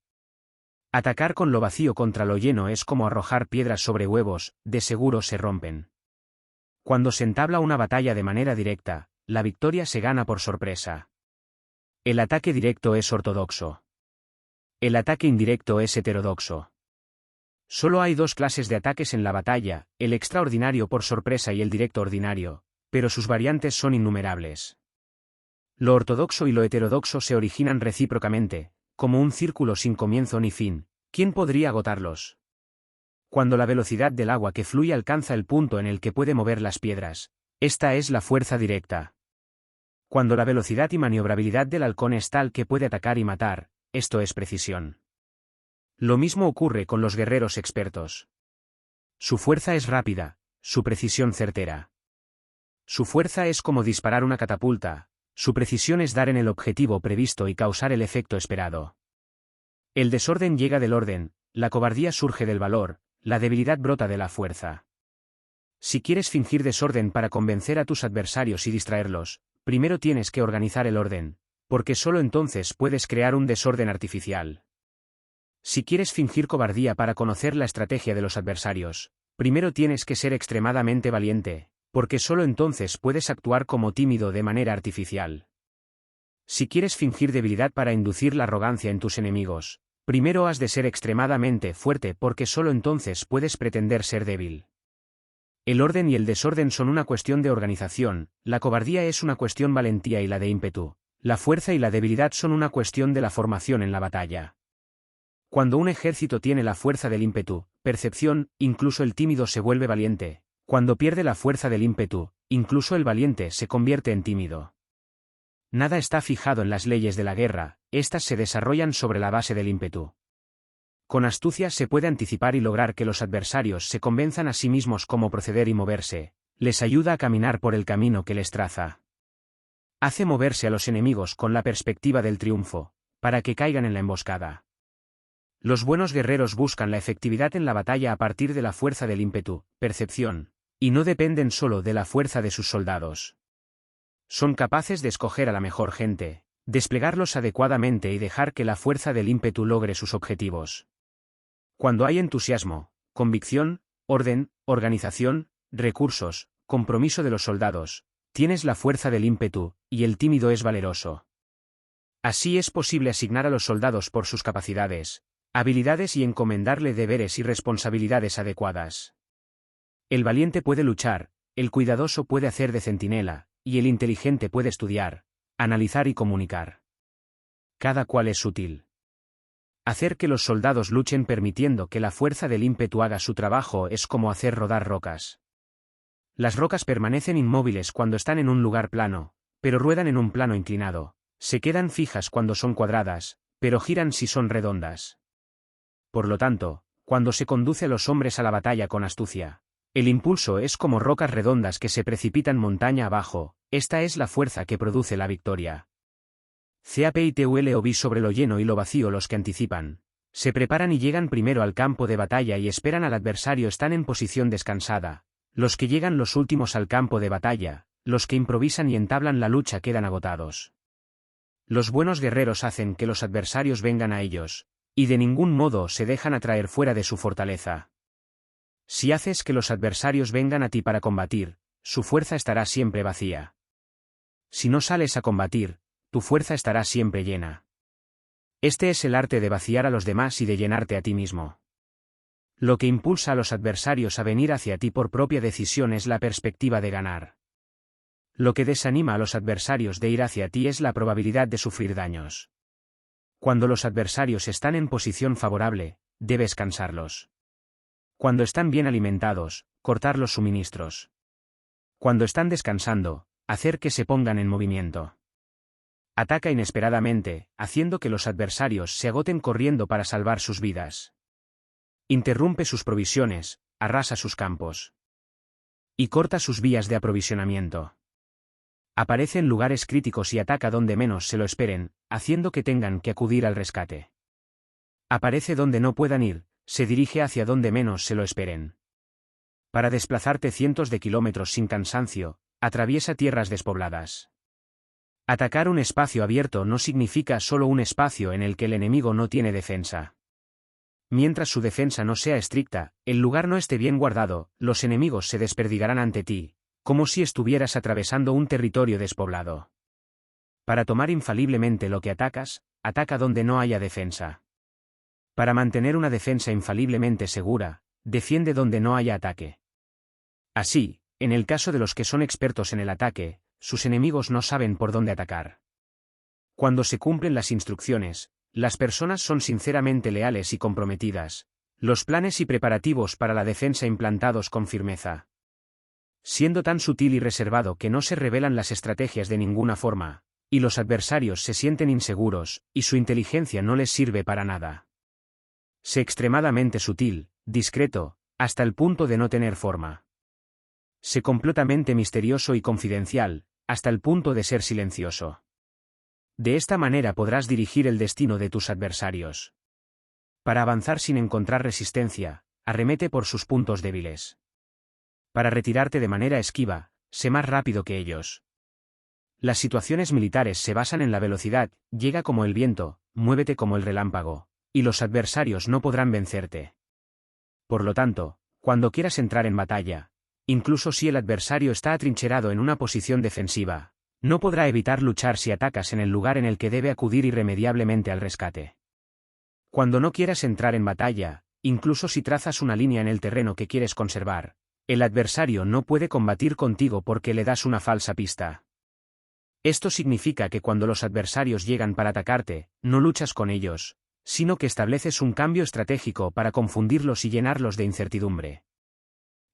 Atacar con lo vacío contra lo lleno es como arrojar piedras sobre huevos, de seguro se rompen. Cuando se entabla una batalla de manera directa, la victoria se gana por sorpresa. El ataque directo es ortodoxo. El ataque indirecto es heterodoxo. Solo hay dos clases de ataques en la batalla, el extraordinario por sorpresa y el directo ordinario, pero sus variantes son innumerables. Lo ortodoxo y lo heterodoxo se originan recíprocamente, como un círculo sin comienzo ni fin. ¿Quién podría agotarlos? Cuando la velocidad del agua que fluye alcanza el punto en el que puede mover las piedras, esta es la fuerza directa. Cuando la velocidad y maniobrabilidad del halcón es tal que puede atacar y matar, esto es precisión. Lo mismo ocurre con los guerreros expertos. Su fuerza es rápida, su precisión certera. Su fuerza es como disparar una catapulta, su precisión es dar en el objetivo previsto y causar el efecto esperado. El desorden llega del orden, la cobardía surge del valor, la debilidad brota de la fuerza. Si quieres fingir desorden para convencer a tus adversarios y distraerlos, primero tienes que organizar el orden, porque solo entonces puedes crear un desorden artificial. Si quieres fingir cobardía para conocer la estrategia de los adversarios, primero tienes que ser extremadamente valiente, porque solo entonces puedes actuar como tímido de manera artificial. Si quieres fingir debilidad para inducir la arrogancia en tus enemigos, primero has de ser extremadamente fuerte porque solo entonces puedes pretender ser débil. El orden y el desorden son una cuestión de organización, la cobardía es una cuestión valentía y la de ímpetu, la fuerza y la debilidad son una cuestión de la formación en la batalla. Cuando un ejército tiene la fuerza del ímpetu, percepción, incluso el tímido se vuelve valiente. Cuando pierde la fuerza del ímpetu, incluso el valiente se convierte en tímido. Nada está fijado en las leyes de la guerra, estas se desarrollan sobre la base del ímpetu. Con astucia se puede anticipar y lograr que los adversarios se convenzan a sí mismos cómo proceder y moverse, les ayuda a caminar por el camino que les traza. Hace moverse a los enemigos con la perspectiva del triunfo, para que caigan en la emboscada. Los buenos guerreros buscan la efectividad en la batalla a partir de la fuerza del ímpetu, percepción, y no dependen solo de la fuerza de sus soldados. Son capaces de escoger a la mejor gente, desplegarlos adecuadamente y dejar que la fuerza del ímpetu logre sus objetivos. Cuando hay entusiasmo, convicción, orden, organización, recursos, compromiso de los soldados, tienes la fuerza del ímpetu, y el tímido es valeroso. Así es posible asignar a los soldados por sus capacidades, habilidades y encomendarle deberes y responsabilidades adecuadas. El valiente puede luchar, el cuidadoso puede hacer de centinela, y el inteligente puede estudiar, analizar y comunicar. Cada cual es útil. Hacer que los soldados luchen permitiendo que la fuerza del ímpetu haga su trabajo es como hacer rodar rocas. Las rocas permanecen inmóviles cuando están en un lugar plano, pero ruedan en un plano inclinado. Se quedan fijas cuando son cuadradas, pero giran si son redondas. Por lo tanto, cuando se conduce a los hombres a la batalla con astucia, el impulso es como rocas redondas que se precipitan montaña abajo, esta es la fuerza que produce la victoria. CAPITULOV sobre lo lleno y lo vacío los que anticipan, Se preparan y llegan primero al campo de batalla y esperan al adversario. Están en posición descansada. Los que llegan los últimos al campo de batalla, los que improvisan y entablan la lucha quedan agotados. Los buenos guerreros hacen que los adversarios vengan a ellos, y de ningún modo se dejan atraer fuera de su fortaleza. Si haces que los adversarios vengan a ti para combatir, su fuerza estará siempre vacía. Si no sales a combatir, tu fuerza estará siempre llena. Este es el arte de vaciar a los demás y de llenarte a ti mismo. Lo que impulsa a los adversarios a venir hacia ti por propia decisión es la perspectiva de ganar. Lo que desanima a los adversarios de ir hacia ti es la probabilidad de sufrir daños. Cuando los adversarios están en posición favorable, debes cansarlos. Cuando están bien alimentados, cortar los suministros. Cuando están descansando, hacer que se pongan en movimiento. Ataca inesperadamente, haciendo que los adversarios se agoten corriendo para salvar sus vidas. Interrumpe sus provisiones, arrasa sus campos. Y corta sus vías de aprovisionamiento. Aparece en lugares críticos y ataca donde menos se lo esperen, haciendo que tengan que acudir al rescate. Aparece donde no puedan ir, se dirige hacia donde menos se lo esperen. Para desplazarte cientos de kilómetros sin cansancio, atraviesa tierras despobladas. Atacar un espacio abierto no significa solo un espacio en el que el enemigo no tiene defensa. Mientras su defensa no sea estricta, el lugar no esté bien guardado, los enemigos se desperdigarán ante ti, como si estuvieras atravesando un territorio despoblado. Para tomar infaliblemente lo que atacas, ataca donde no haya defensa. Para mantener una defensa infaliblemente segura, defiende donde no haya ataque. Así, en el caso de los que son expertos en el ataque, sus enemigos no saben por dónde atacar. Cuando se cumplen las instrucciones, las personas son sinceramente leales y comprometidas, los planes y preparativos para la defensa implantados con firmeza. Siendo tan sutil y reservado que no se revelan las estrategias de ninguna forma, y los adversarios se sienten inseguros, y su inteligencia no les sirve para nada. Sé extremadamente sutil, discreto, hasta el punto de no tener forma. Sé completamente misterioso y confidencial, hasta el punto de ser silencioso. De esta manera podrás dirigir el destino de tus adversarios. Para avanzar sin encontrar resistencia, arremete por sus puntos débiles. Para retirarte de manera esquiva, sé más rápido que ellos. Las situaciones militares se basan en la velocidad, llega como el viento, muévete como el relámpago, y los adversarios no podrán vencerte. Por lo tanto, cuando quieras entrar en batalla, incluso si el adversario está atrincherado en una posición defensiva, no podrá evitar luchar si atacas en el lugar en el que debe acudir irremediablemente al rescate. Cuando no quieras entrar en batalla, incluso si trazas una línea en el terreno que quieres conservar, el adversario no puede combatir contigo porque le das una falsa pista. Esto significa que cuando los adversarios llegan para atacarte, no luchas con ellos, sino que estableces un cambio estratégico para confundirlos y llenarlos de incertidumbre.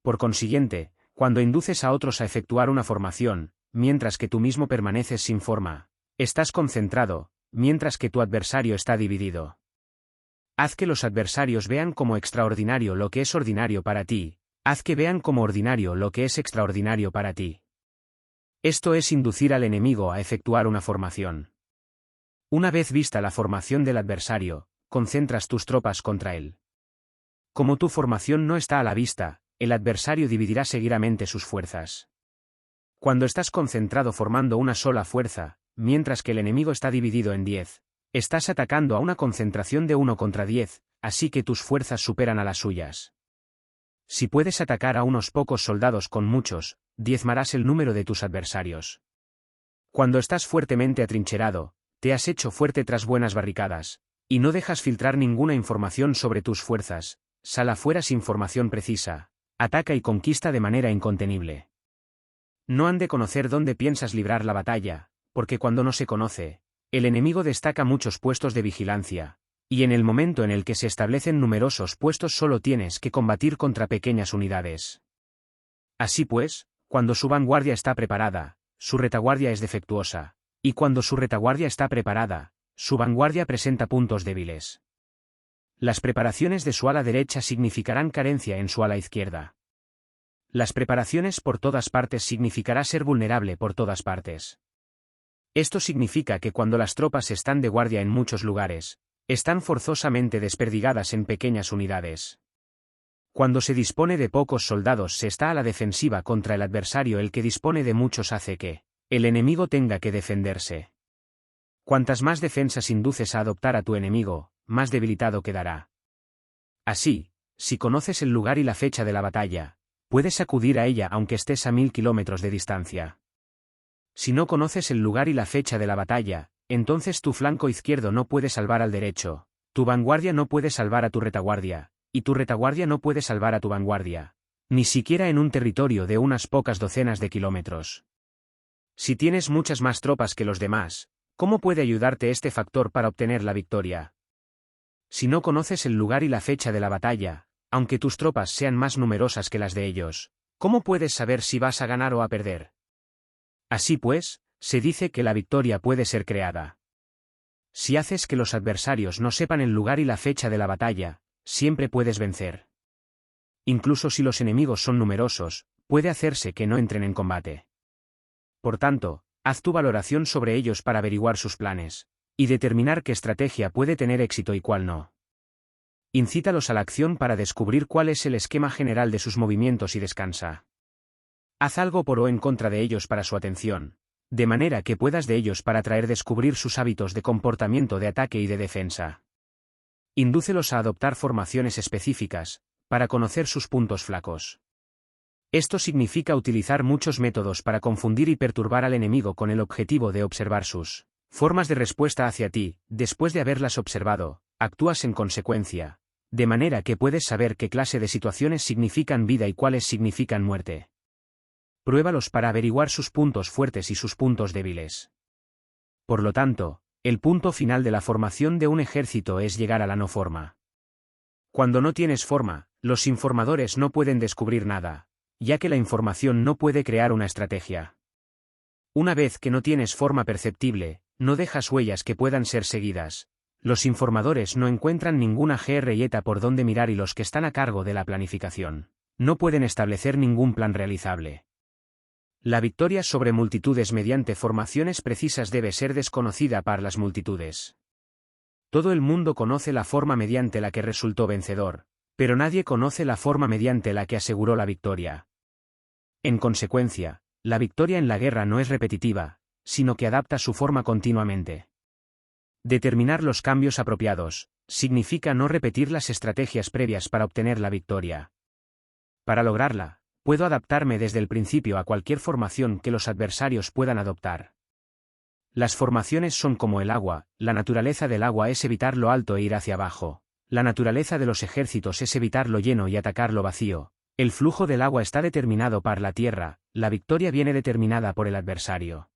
Por consiguiente, cuando induces a otros a efectuar una formación, mientras que tú mismo permaneces sin forma, estás concentrado, mientras que tu adversario está dividido. Haz que los adversarios vean como extraordinario lo que es ordinario para ti, haz que vean como ordinario lo que es extraordinario para ti. Esto es inducir al enemigo a efectuar una formación. Una vez vista la formación del adversario, concentras tus tropas contra él. Como tu formación no está a la vista, el adversario dividirá seguidamente sus fuerzas. Cuando estás concentrado formando una sola fuerza, mientras que el enemigo está dividido en 10, estás atacando a una concentración de 1 contra 10, así que tus fuerzas superan a las suyas. Si puedes atacar a unos pocos soldados con muchos, diezmarás el número de tus adversarios. Cuando estás fuertemente atrincherado, te has hecho fuerte tras buenas barricadas, y no dejas filtrar ninguna información sobre tus fuerzas, sal afuera sin información precisa, ataca y conquista de manera incontenible. No han de conocer dónde piensas librar la batalla, porque cuando no se conoce, el enemigo destaca muchos puestos de vigilancia, y en el momento en el que se establecen numerosos puestos solo tienes que combatir contra pequeñas unidades. Así pues, cuando su vanguardia está preparada, su retaguardia es defectuosa, y cuando su retaguardia está preparada, su vanguardia presenta puntos débiles. Las preparaciones de su ala derecha significarán carencia en su ala izquierda. Las preparaciones por todas partes significará ser vulnerable por todas partes. Esto significa que cuando las tropas están de guardia en muchos lugares, Están forzosamente desperdigadas en pequeñas unidades. Cuando se dispone de pocos soldados se está a la defensiva contra el adversario. El que dispone de muchos hace que el enemigo tenga que defenderse. Cuantas más defensas induces a adoptar a tu enemigo, más debilitado quedará. Así, si conoces el lugar y la fecha de la batalla, puedes acudir a ella aunque estés a 1000 kilómetros de distancia. Si no conoces el lugar y la fecha de la batalla, entonces tu flanco izquierdo no puede salvar al derecho, tu vanguardia no puede salvar a tu retaguardia, y tu retaguardia no puede salvar a tu vanguardia, ni siquiera en un territorio de unas pocas docenas de kilómetros. Si tienes muchas más tropas que los demás, ¿cómo puede ayudarte este factor para obtener la victoria? Si no conoces el lugar y la fecha de la batalla, aunque tus tropas sean más numerosas que las de ellos, ¿cómo puedes saber si vas a ganar o a perder? Así pues, se dice que la victoria puede ser creada. Si haces que los adversarios no sepan el lugar y la fecha de la batalla, siempre puedes vencer. Incluso si los enemigos son numerosos, puede hacerse que no entren en combate. Por tanto, haz tu valoración sobre ellos para averiguar sus planes, y determinar qué estrategia puede tener éxito y cuál no. Incítalos a la acción para descubrir cuál es el esquema general de sus movimientos y descansa. Haz algo por o en contra de ellos para su atención, de manera que puedas de ellos para descubrir sus hábitos de comportamiento de ataque y de defensa. Indúcelos a adoptar formaciones específicas, para conocer sus puntos flacos. Esto significa utilizar muchos métodos para confundir y perturbar al enemigo con el objetivo de observar sus formas de respuesta hacia ti. Después de haberlas observado, actúas en consecuencia, de manera que puedes saber qué clase de situaciones significan vida y cuáles significan muerte. Pruébalos para averiguar sus puntos fuertes y sus puntos débiles. Por lo tanto, el punto final de la formación de un ejército es llegar a la no forma. Cuando no tienes forma, los informadores no pueden descubrir nada, ya que la información no puede crear una estrategia. Una vez que no tienes forma perceptible, no dejas huellas que puedan ser seguidas. Los informadores no encuentran ninguna GRYeta por donde mirar y los que están a cargo de la planificación no pueden establecer ningún plan realizable. La victoria sobre multitudes mediante formaciones precisas debe ser desconocida para las multitudes. Todo el mundo conoce la forma mediante la que resultó vencedor, pero nadie conoce la forma mediante la que aseguró la victoria. En consecuencia, la victoria en la guerra no es repetitiva, sino que adapta su forma continuamente. Determinar los cambios apropiados significa no repetir las estrategias previas para obtener la victoria. Para lograrla, puedo adaptarme desde el principio a cualquier formación que los adversarios puedan adoptar. Las formaciones son como el agua. La naturaleza del agua es evitar lo alto e ir hacia abajo. La naturaleza de los ejércitos es evitar lo lleno y atacar lo vacío. El flujo del agua está determinado por la tierra, la victoria viene determinada por el adversario.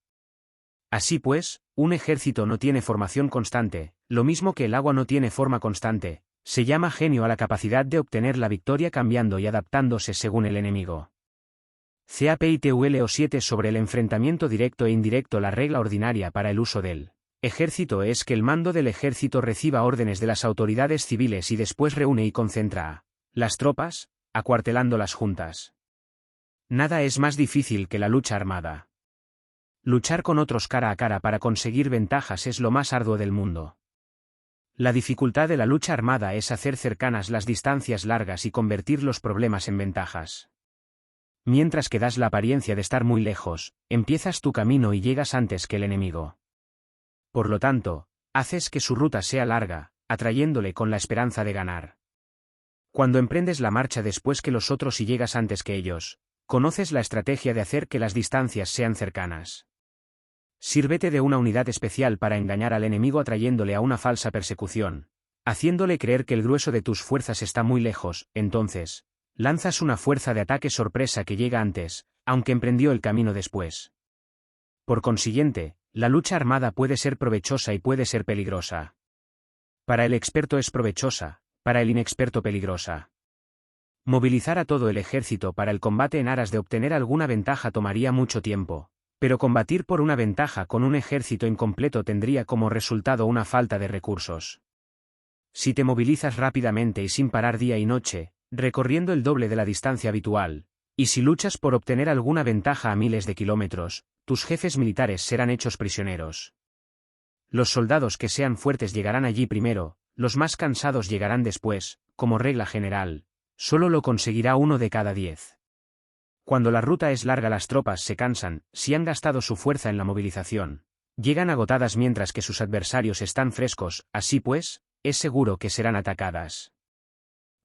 Así pues, un ejército no tiene formación constante, lo mismo que el agua no tiene forma constante. Se llama genio a la capacidad de obtener la victoria cambiando y adaptándose según el enemigo. CAPITULO 7 sobre el enfrentamiento directo e indirecto. La regla ordinaria para el uso del ejército es que el mando del ejército reciba órdenes de las autoridades civiles y después reúne y concentra a las tropas, acuartelándolas juntas. Nada es más difícil que la lucha armada. Luchar con otros cara a cara para conseguir ventajas es lo más arduo del mundo. La dificultad de la lucha armada es hacer cercanas las distancias largas y convertir los problemas en ventajas. Mientras que das la apariencia de estar muy lejos, empiezas tu camino y llegas antes que el enemigo. Por lo tanto, haces que su ruta sea larga, atrayéndole con la esperanza de ganar. Cuando emprendes la marcha después que los otros y llegas antes que ellos, conoces la estrategia de hacer que las distancias sean cercanas. Sírvete de una unidad especial para engañar al enemigo atrayéndole a una falsa persecución, haciéndole creer que el grueso de tus fuerzas está muy lejos. Entonces, lanzas una fuerza de ataque sorpresa que llega antes, aunque emprendió el camino después. Por consiguiente, la lucha armada puede ser provechosa y puede ser peligrosa. Para el experto es provechosa, para el inexperto peligrosa. Movilizar a todo el ejército para el combate en aras de obtener alguna ventaja tomaría mucho tiempo. Pero combatir por una ventaja con un ejército incompleto tendría como resultado una falta de recursos. Si te movilizas rápidamente y sin parar día y noche, recorriendo el doble de la distancia habitual, y si luchas por obtener alguna ventaja a miles de kilómetros, tus jefes militares serán hechos prisioneros. Los soldados que sean fuertes llegarán allí primero, los más cansados llegarán después, como regla general, solo lo conseguirá 1 de cada 10. Cuando la ruta es larga las tropas se cansan, si han gastado su fuerza en la movilización. Llegan agotadas mientras que sus adversarios están frescos, así pues, es seguro que serán atacadas.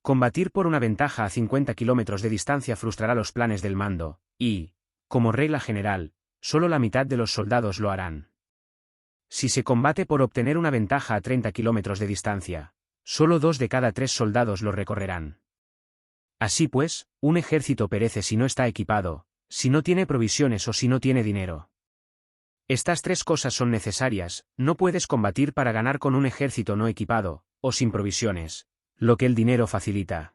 Combatir por una ventaja a 50 kilómetros de distancia frustrará los planes del mando, y, como regla general, solo la mitad de los soldados lo harán. Si se combate por obtener una ventaja a 30 kilómetros de distancia, solo 2 de cada 3 soldados lo recorrerán. Así pues, un ejército perece si no está equipado, si no tiene provisiones o si no tiene dinero. Estas 3 cosas son necesarias, no puedes combatir para ganar con un ejército no equipado, o sin provisiones, lo que el dinero facilita.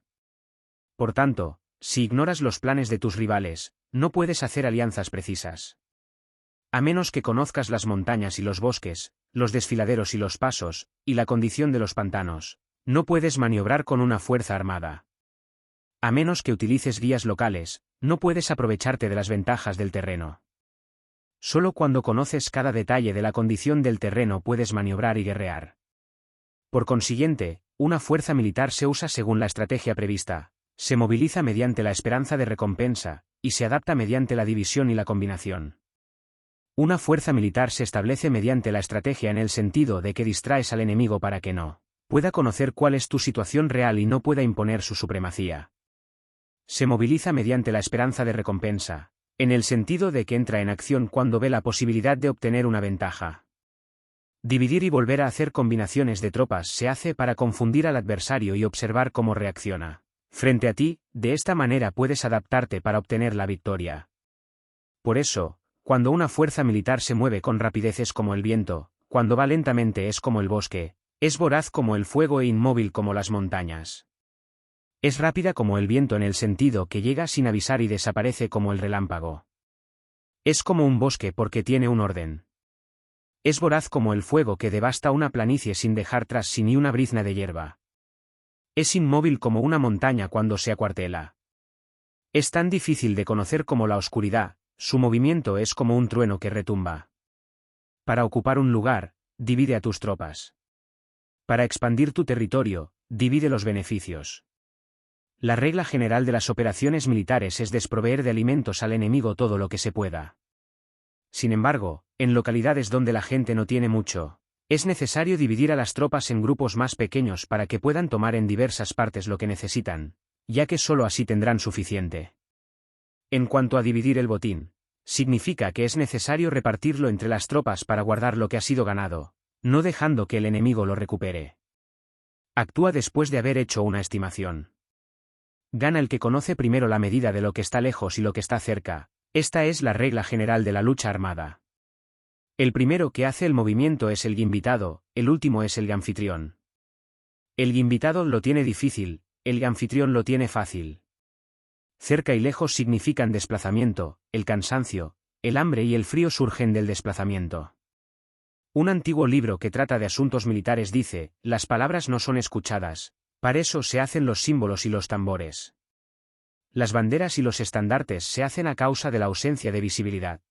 Por tanto, si ignoras los planes de tus rivales, no puedes hacer alianzas precisas. A menos que conozcas las montañas y los bosques, los desfiladeros y los pasos, y la condición de los pantanos, no puedes maniobrar con una fuerza armada. A menos que utilices guías locales, no puedes aprovecharte de las ventajas del terreno. Solo cuando conoces cada detalle de la condición del terreno puedes maniobrar y guerrear. Por consiguiente, una fuerza militar se usa según la estrategia prevista, se moviliza mediante la esperanza de recompensa, y se adapta mediante la división y la combinación. Una fuerza militar se establece mediante la estrategia en el sentido de que distraes al enemigo para que no pueda conocer cuál es tu situación real y no pueda imponer su supremacía. Se moviliza mediante la esperanza de recompensa, en el sentido de que entra en acción cuando ve la posibilidad de obtener una ventaja. Dividir y volver a hacer combinaciones de tropas se hace para confundir al adversario y observar cómo reacciona frente a ti, de esta manera puedes adaptarte para obtener la victoria. Por eso, cuando una fuerza militar se mueve con rapidez es como el viento, cuando va lentamente es como el bosque, es voraz como el fuego e inmóvil como las montañas. Es rápida como el viento en el sentido que llega sin avisar y desaparece como el relámpago. Es como un bosque porque tiene un orden. Es voraz como el fuego que devasta una planicie sin dejar tras sí ni una brizna de hierba. Es inmóvil como una montaña cuando se acuartela. Es tan difícil de conocer como la oscuridad, su movimiento es como un trueno que retumba. Para ocupar un lugar, divide a tus tropas. Para expandir tu territorio, divide los beneficios. La regla general de las operaciones militares es desproveer de alimentos al enemigo todo lo que se pueda. Sin embargo, en localidades donde la gente no tiene mucho, es necesario dividir a las tropas en grupos más pequeños para que puedan tomar en diversas partes lo que necesitan, ya que solo así tendrán suficiente. En cuanto a dividir el botín, significa que es necesario repartirlo entre las tropas para guardar lo que ha sido ganado, no dejando que el enemigo lo recupere. Actúa después de haber hecho una estimación. Gana el que conoce primero la medida de lo que está lejos y lo que está cerca. Esta es la regla general de la lucha armada. El primero que hace el movimiento es el invitado, el último es el anfitrión. El invitado lo tiene difícil, el anfitrión lo tiene fácil. Cerca y lejos significan desplazamiento, el cansancio, el hambre y el frío surgen del desplazamiento. Un antiguo libro que trata de asuntos militares dice, las palabras no son escuchadas, para eso se hacen los símbolos y los tambores. Las banderas y los estandartes se hacen a causa de la ausencia de visibilidad.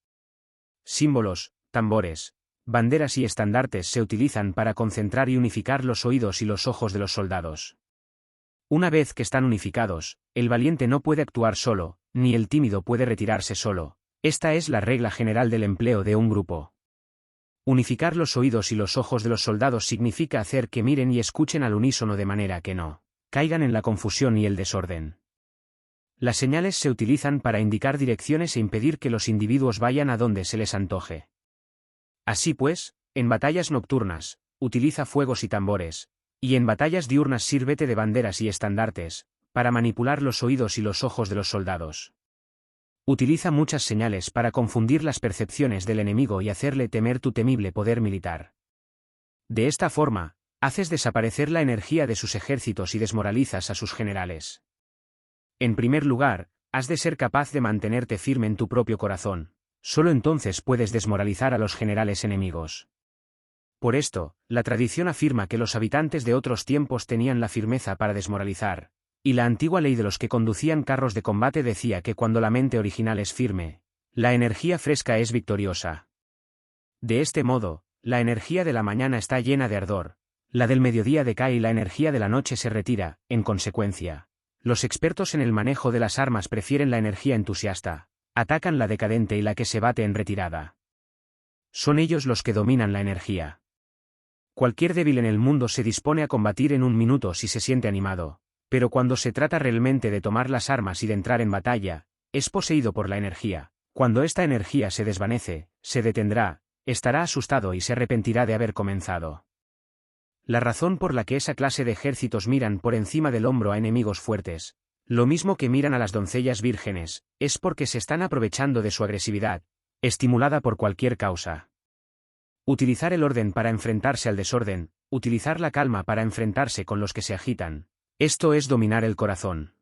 Símbolos, tambores, banderas y estandartes se utilizan para concentrar y unificar los oídos y los ojos de los soldados. Una vez que están unificados, el valiente no puede actuar solo, ni el tímido puede retirarse solo. Esta es la regla general del empleo de un grupo. Unificar los oídos y los ojos de los soldados significa hacer que miren y escuchen al unísono de manera que no caigan en la confusión y el desorden. Las señales se utilizan para indicar direcciones e impedir que los individuos vayan a donde se les antoje. Así pues, en batallas nocturnas, utiliza fuegos y tambores, y en batallas diurnas sírvete de banderas y estandartes, para manipular los oídos y los ojos de los soldados. Utiliza muchas señales para confundir las percepciones del enemigo y hacerle temer tu temible poder militar. De esta forma, haces desaparecer la energía de sus ejércitos y desmoralizas a sus generales. En primer lugar, has de ser capaz de mantenerte firme en tu propio corazón, solo entonces puedes desmoralizar a los generales enemigos. Por esto, la tradición afirma que los habitantes de otros tiempos tenían la firmeza para desmoralizar, y la antigua ley de los que conducían carros de combate decía que cuando la mente original es firme, la energía fresca es victoriosa. De este modo, la energía de la mañana está llena de ardor, la del mediodía decae y la energía de la noche se retira. En consecuencia, los expertos en el manejo de las armas prefieren la energía entusiasta, atacan la decadente y la que se bate en retirada. Son ellos los que dominan la energía. Cualquier débil en el mundo se dispone a combatir en un minuto si se siente animado, pero cuando se trata realmente de tomar las armas y de entrar en batalla, es poseído por la energía. Cuando esta energía se desvanece, se detendrá, estará asustado y se arrepentirá de haber comenzado. La razón por la que esa clase de ejércitos miran por encima del hombro a enemigos fuertes, lo mismo que miran a las doncellas vírgenes, es porque se están aprovechando de su agresividad, estimulada por cualquier causa. Utilizar el orden para enfrentarse al desorden, utilizar la calma para enfrentarse con los que se agitan, esto es dominar el corazón.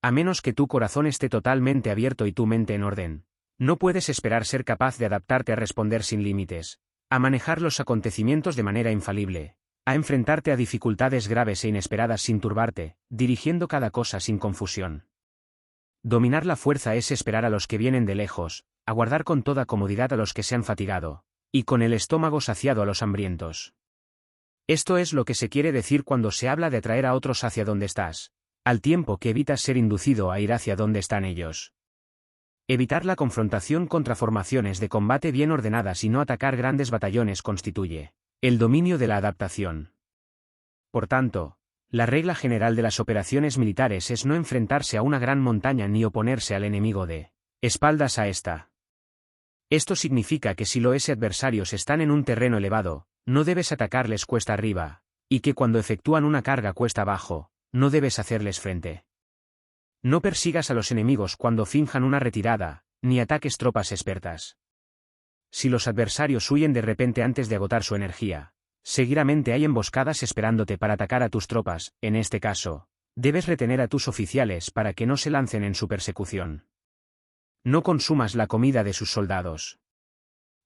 A menos que tu corazón esté totalmente abierto y tu mente en orden, no puedes esperar ser capaz de adaptarte a responder sin límites, a manejar los acontecimientos de manera infalible, a enfrentarte a dificultades graves e inesperadas sin turbarte, dirigiendo cada cosa sin confusión. Dominar la fuerza es esperar a los que vienen de lejos, aguardar con toda comodidad a los que se han fatigado, y con el estómago saciado a los hambrientos. Esto es lo que se quiere decir cuando se habla de atraer a otros hacia donde estás, al tiempo que evitas ser inducido a ir hacia donde están ellos. Evitar la confrontación contra formaciones de combate bien ordenadas y no atacar grandes batallones constituye el dominio de la adaptación. Por tanto, la regla general de las operaciones militares es no enfrentarse a una gran montaña ni oponerse al enemigo de espaldas a esta. Esto significa que si los adversarios están en un terreno elevado, no debes atacarles cuesta arriba, y que cuando efectúan una carga cuesta abajo, no debes hacerles frente. No persigas a los enemigos cuando finjan una retirada, ni ataques tropas expertas. Si los adversarios huyen de repente antes de agotar su energía, seguramente hay emboscadas esperándote para atacar a tus tropas. En este caso, debes retener a tus oficiales para que no se lancen en su persecución. No consumas la comida de sus soldados.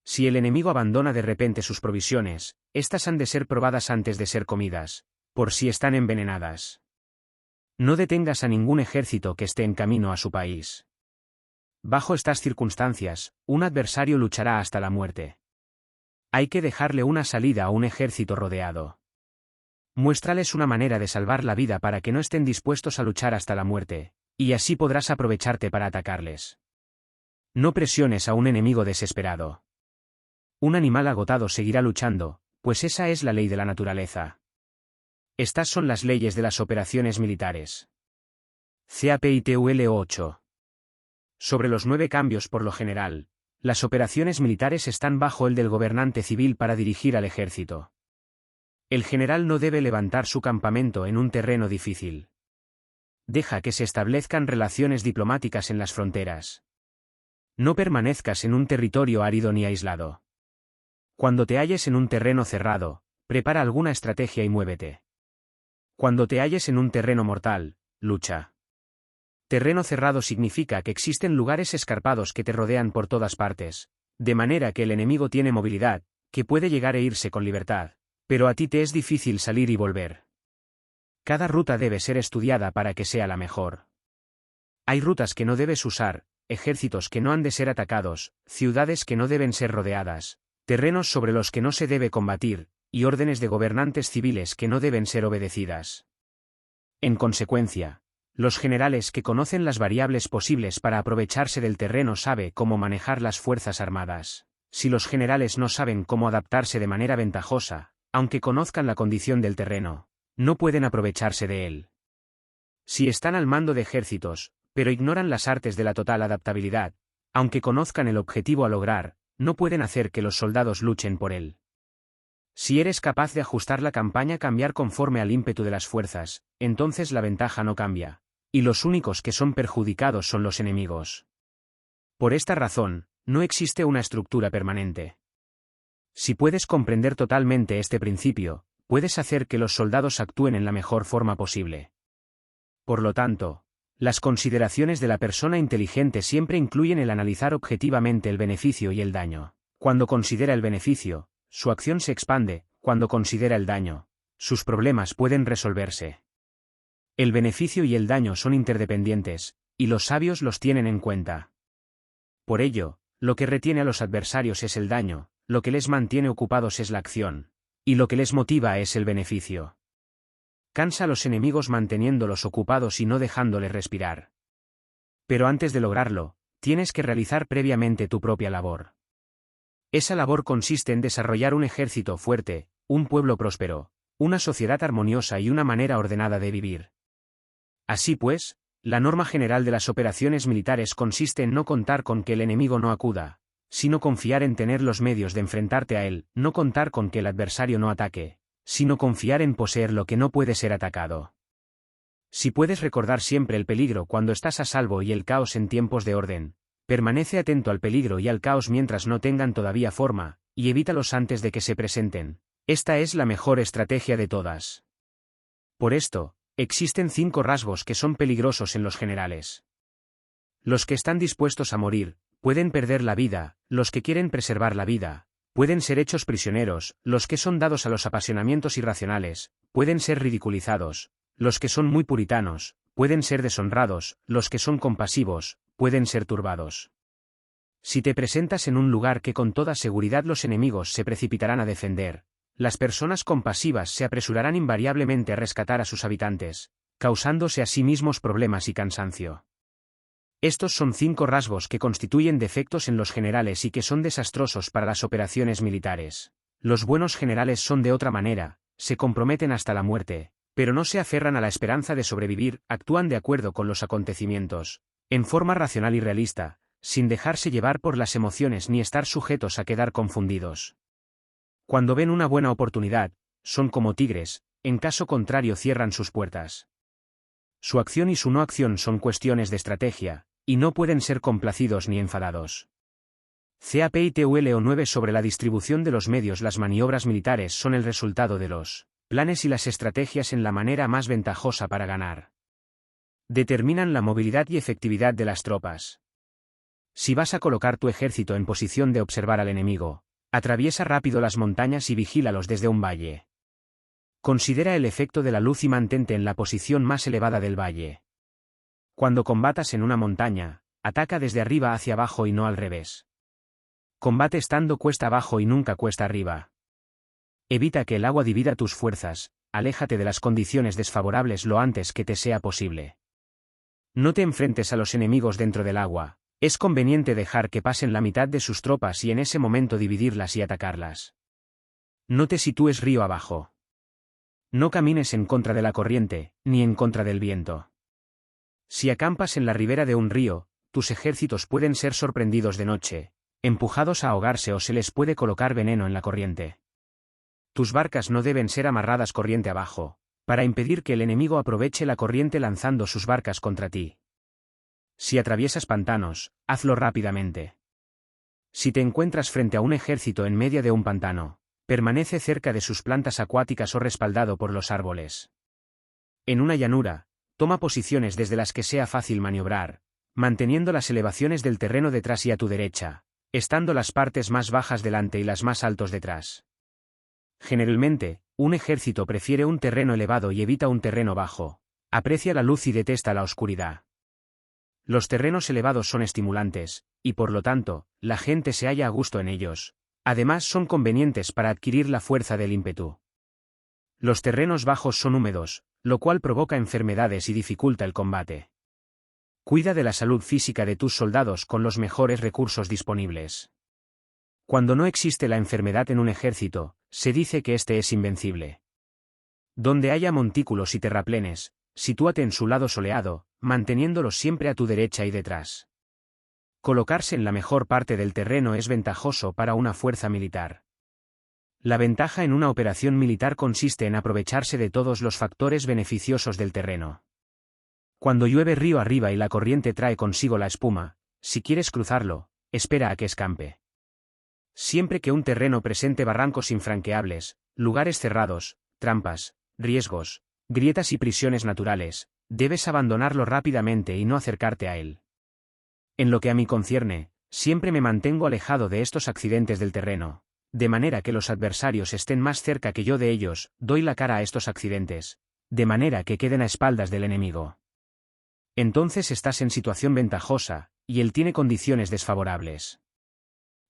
Si el enemigo abandona de repente sus provisiones, estas han de ser probadas antes de ser comidas, por si están envenenadas. No detengas a ningún ejército que esté en camino a su país. Bajo estas circunstancias, un adversario luchará hasta la muerte. Hay que dejarle una salida a un ejército rodeado. Muéstrales una manera de salvar la vida para que no estén dispuestos a luchar hasta la muerte, y así podrás aprovecharte para atacarles. No presiones a un enemigo desesperado. Un animal agotado seguirá luchando, pues esa es la ley de la naturaleza. Estas son las leyes de las operaciones militares. Capítulo 8. Sobre los 9 cambios por lo general, las operaciones militares están bajo el del gobernante civil para dirigir al ejército. El general no debe levantar su campamento en un terreno difícil. Deja que se establezcan relaciones diplomáticas en las fronteras. No permanezcas en un territorio árido ni aislado. Cuando te halles en un terreno cerrado, prepara alguna estrategia y muévete. Cuando te halles en un terreno mortal, lucha. Terreno cerrado significa que existen lugares escarpados que te rodean por todas partes, de manera que el enemigo tiene movilidad, que puede llegar e irse con libertad, pero a ti te es difícil salir y volver. Cada ruta debe ser estudiada para que sea la mejor. Hay rutas que no debes usar, ejércitos que no han de ser atacados, ciudades que no deben ser rodeadas, terrenos sobre los que no se debe combatir, y órdenes de gobernantes civiles que no deben ser obedecidas. En consecuencia, los generales que conocen las variables posibles para aprovecharse del terreno saben cómo manejar las fuerzas armadas. Si los generales no saben cómo adaptarse de manera ventajosa, aunque conozcan la condición del terreno, no pueden aprovecharse de él. Si están al mando de ejércitos, pero ignoran las artes de la total adaptabilidad, aunque conozcan el objetivo a lograr, no pueden hacer que los soldados luchen por él. Si eres capaz de ajustar la campaña a cambiar conforme al ímpetu de las fuerzas, entonces la ventaja no cambia, y los únicos que son perjudicados son los enemigos. Por esta razón, no existe una estructura permanente. Si puedes comprender totalmente este principio, puedes hacer que los soldados actúen en la mejor forma posible. Por lo tanto, las consideraciones de la persona inteligente siempre incluyen el analizar objetivamente el beneficio y el daño. Cuando considera el beneficio, su acción se expande; cuando considera el daño, sus problemas pueden resolverse. El beneficio y el daño son interdependientes, y los sabios los tienen en cuenta. Por ello, Lo que retiene a los adversarios es el daño, lo que les mantiene ocupados es la acción, y lo que les motiva es el beneficio. Cansa a los enemigos manteniéndolos ocupados y no dejándoles respirar. Pero antes de lograrlo, tienes que realizar previamente tu propia labor. Esa labor consiste en desarrollar un ejército fuerte, un pueblo próspero, una sociedad armoniosa y una manera ordenada de vivir. Así pues, la norma general de las operaciones militares consiste en no contar con que el enemigo no acuda, sino confiar en tener los medios de enfrentarte a él, no contar con que el adversario no ataque, sino confiar en poseer lo que no puede ser atacado. Si puedes recordar siempre el peligro cuando estás a salvo y el caos en tiempos de orden, permanece atento al peligro y al caos mientras no tengan todavía forma, y evítalos antes de que se presenten. Esta es la mejor estrategia de todas. Por esto, existen 5 rasgos que son peligrosos en los generales. Los que están dispuestos a morir, pueden perder la vida, los que quieren preservar la vida, pueden ser hechos prisioneros, los que son dados a los apasionamientos irracionales, pueden ser ridiculizados, los que son muy puritanos, pueden ser deshonrados, los que son compasivos, pueden ser turbados. Si te presentas en un lugar que con toda seguridad los enemigos se precipitarán a defender, las personas compasivas se apresurarán invariablemente a rescatar a sus habitantes, causándose a sí mismos problemas y cansancio. Estos son 5 rasgos que constituyen defectos en los generales y que son desastrosos para las operaciones militares. Los buenos generales son de otra manera, se comprometen hasta la muerte, pero no se aferran a la esperanza de sobrevivir, actúan de acuerdo con los acontecimientos, en forma racional y realista, sin dejarse llevar por las emociones ni estar sujetos a quedar confundidos. Cuando ven una buena oportunidad, son como tigres, en caso contrario cierran sus puertas. Su acción y su no acción son cuestiones de estrategia, y no pueden ser complacidos ni enfadados. CAPITULO 9 sobre la distribución de los medios. Las maniobras militares son el resultado de los planes y las estrategias en la manera más ventajosa para ganar. Determinan la movilidad y efectividad de las tropas. Si vas a colocar tu ejército en posición de observar al enemigo, atraviesa rápido las montañas y vigílalos desde un valle. Considera el efecto de la luz y mantente en la posición más elevada del valle. Cuando combatas en una montaña, ataca desde arriba hacia abajo y no al revés. Combate estando cuesta abajo y nunca cuesta arriba. Evita que el agua divida tus fuerzas, aléjate de las condiciones desfavorables lo antes que te sea posible. No te enfrentes a los enemigos dentro del agua, es conveniente dejar que pasen la mitad de sus tropas y en ese momento dividirlas y atacarlas. No te sitúes río abajo. No camines en contra de la corriente, ni en contra del viento. Si acampas en la ribera de un río, tus ejércitos pueden ser sorprendidos de noche, empujados a ahogarse o se les puede colocar veneno en la corriente. Tus barcas no deben ser amarradas corriente abajo, para impedir que el enemigo aproveche la corriente lanzando sus barcas contra ti. Si atraviesas pantanos, hazlo rápidamente. Si te encuentras frente a un ejército en medio de un pantano, permanece cerca de sus plantas acuáticas o respaldado por los árboles. En una llanura, toma posiciones desde las que sea fácil maniobrar, manteniendo las elevaciones del terreno detrás y a tu derecha, estando las partes más bajas delante y las más altos detrás. Generalmente, un ejército prefiere un terreno elevado y evita un terreno bajo, aprecia la luz y detesta la oscuridad. Los terrenos elevados son estimulantes, y por lo tanto, la gente se halla a gusto en ellos. Además son convenientes para adquirir la fuerza del ímpetu. Los terrenos bajos son húmedos, lo cual provoca enfermedades y dificulta el combate. Cuida de la salud física de tus soldados con los mejores recursos disponibles. Cuando no existe la enfermedad en un ejército, se dice que éste es invencible. Donde haya montículos y terraplenes, sitúate en su lado soleado, manteniéndolos siempre a tu derecha y detrás. Colocarse en la mejor parte del terreno es ventajoso para una fuerza militar. La ventaja en una operación militar consiste en aprovecharse de todos los factores beneficiosos del terreno. Cuando llueve río arriba y la corriente trae consigo la espuma, si quieres cruzarlo, espera a que escampe. Siempre que un terreno presente barrancos infranqueables, lugares cerrados, trampas, riesgos, grietas y prisiones naturales, debes abandonarlo rápidamente y no acercarte a él. En lo que a mí concierne, siempre me mantengo alejado de estos accidentes del terreno, de manera que los adversarios estén más cerca que yo de ellos, doy la cara a estos accidentes, de manera que queden a espaldas del enemigo. Entonces estás en situación ventajosa, y él tiene condiciones desfavorables.